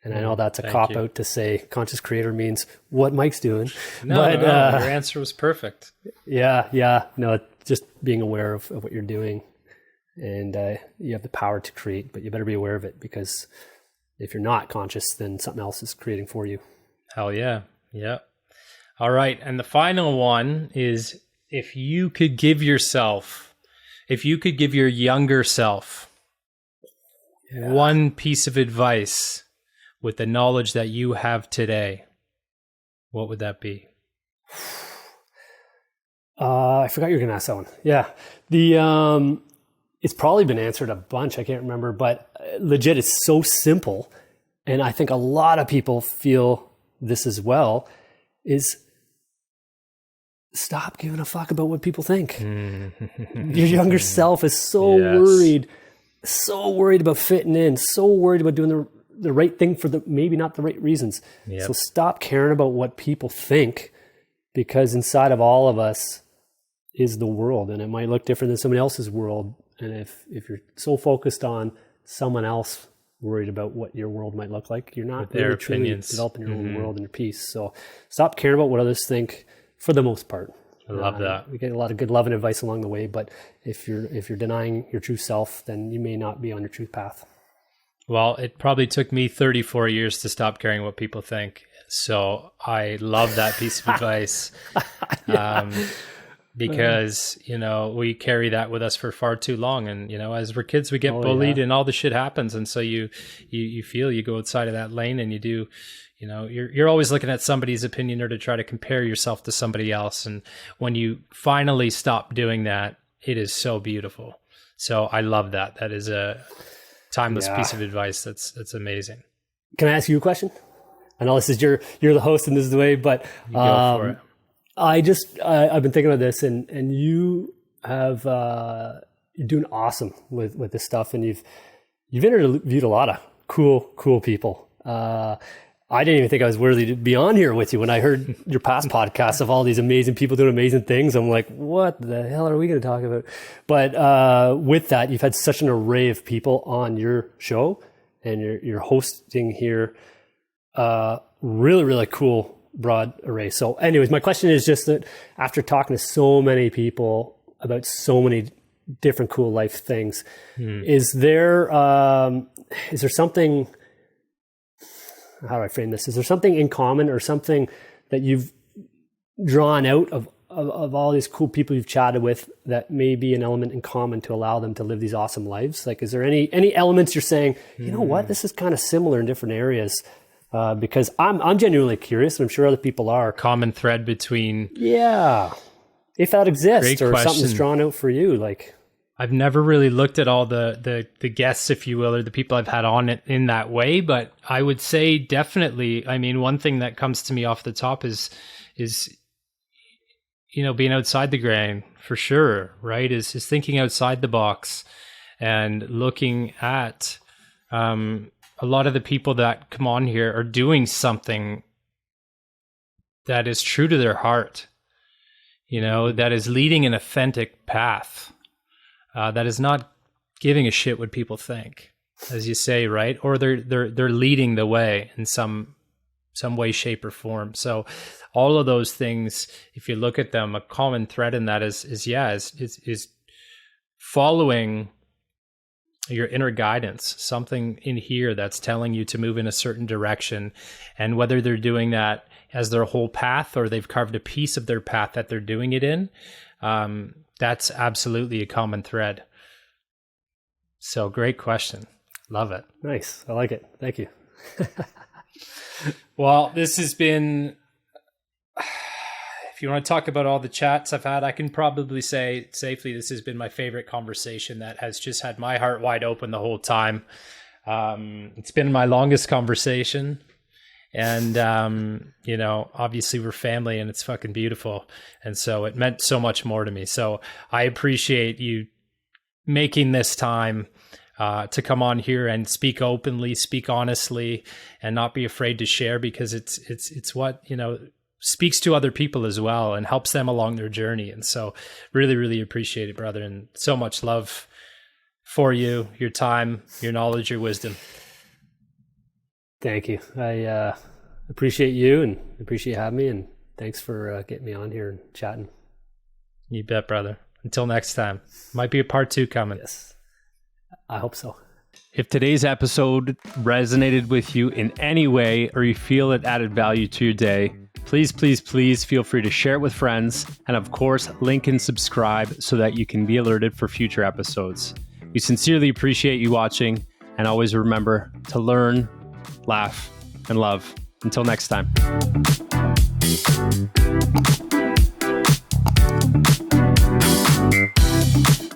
And I know that's a cop out to say conscious creator means what Mike's doing. No, but your answer was perfect. Yeah. No, just being aware of what you're doing, and you have the power to create, but you better be aware of it, because if you're not conscious, then something else is creating for you. Hell yeah. Yeah. All right. And the final one is, if you could give your younger self one piece of advice with the knowledge that you have today, what would that be? I forgot you were going to ask that one. Yeah. It's probably been answered a bunch. I can't remember, but legit, it's so simple. And I think a lot of people feel this as well, is stop giving a fuck about what people think. Your younger self is so worried about fitting in, so worried about doing the right thing for maybe not the right reasons. Yep. So stop caring about what people think, because inside of all of us is the world, and it might look different than somebody else's world. And if you're so focused on someone else worried about what your world might look like, you're not really truly developing your own world and your peace. So stop caring about what others think for the most part. I love that. We get a lot of good love and advice along the way, but if you're denying your true self, then you may not be on your truth path. Well, it probably took me 34 years to stop caring what people think. So I love that piece of advice. Because, we carry that with us for far too long. And, as we're kids, we get bullied and all the shit happens. And so you feel you go outside of that lane, and you do, you're always looking at somebody's opinion or to try to compare yourself to somebody else. And when you finally stop doing that, it is so beautiful. So I love that. That is a timeless piece of advice. That's amazing. Can I ask you a question? I know this is you're the host and this is the way, but you go for it. I've been thinking about this, and you have you're doing awesome with this stuff, and you've interviewed a lot of cool people. I didn't even think I was worthy to be on here with you when I heard your past podcasts of all these amazing people doing amazing things. I'm like, what the hell are we going to talk about? But with that, you've had such an array of people on your show, and you're hosting here. Really, really cool broad array. So anyways, my question is just that after talking to so many people about so many different cool life things, is there something, how do I frame this? Is there something in common, or something that you've drawn out of all these cool people you've chatted with that may be an element in common to allow them to live these awesome lives? Like, is there any elements you're saying, you know what, this is kind of similar in different areas? Because I'm genuinely curious, and I'm sure other people are. Common thread between... Yeah. If that exists, or question. Something's drawn out for you. Like, I've never really looked at all the guests, if you will, or the people I've had on it in that way, but I would say definitely, one thing that comes to me off the top is being outside the grain, for sure, right? Is thinking outside the box and looking at... a lot of the people that come on here are doing something that is true to their heart, that is leading an authentic path, that is not giving a shit what people think, as you say, right? Or they're leading the way in some way, shape, or form. So all of those things, if you look at them, a common thread in that is following your inner guidance, something in here that's telling you to move in a certain direction. And whether they're doing that as their whole path, or they've carved a piece of their path that they're doing it in, that's absolutely a common thread. So great question. Love it. Nice. I like it. Thank you. Well, this has been... If you want to talk about all the chats I've had, I can probably say safely this has been my favorite conversation that has just had my heart wide open the whole time. It's been my longest conversation. And, obviously we're family, and it's fucking beautiful. And so it meant so much more to me. So I appreciate you making this time to come on here and speak openly, speak honestly, and not be afraid to share, because it's what, speaks to other people as well and helps them along their journey. And so really, really appreciate it, brother. And so much love for you, your time, your knowledge, your wisdom. Thank you. I appreciate you and appreciate having me, and thanks for getting me on here and chatting. You bet, brother. Until next time. Might be a part 2 coming. Yes, I hope so. If today's episode resonated with you in any way, or you feel it added value to your day, please feel free to share it with friends. And of course, link and subscribe so that you can be alerted for future episodes. We sincerely appreciate you watching, and always remember to learn, laugh, and love. Until next time.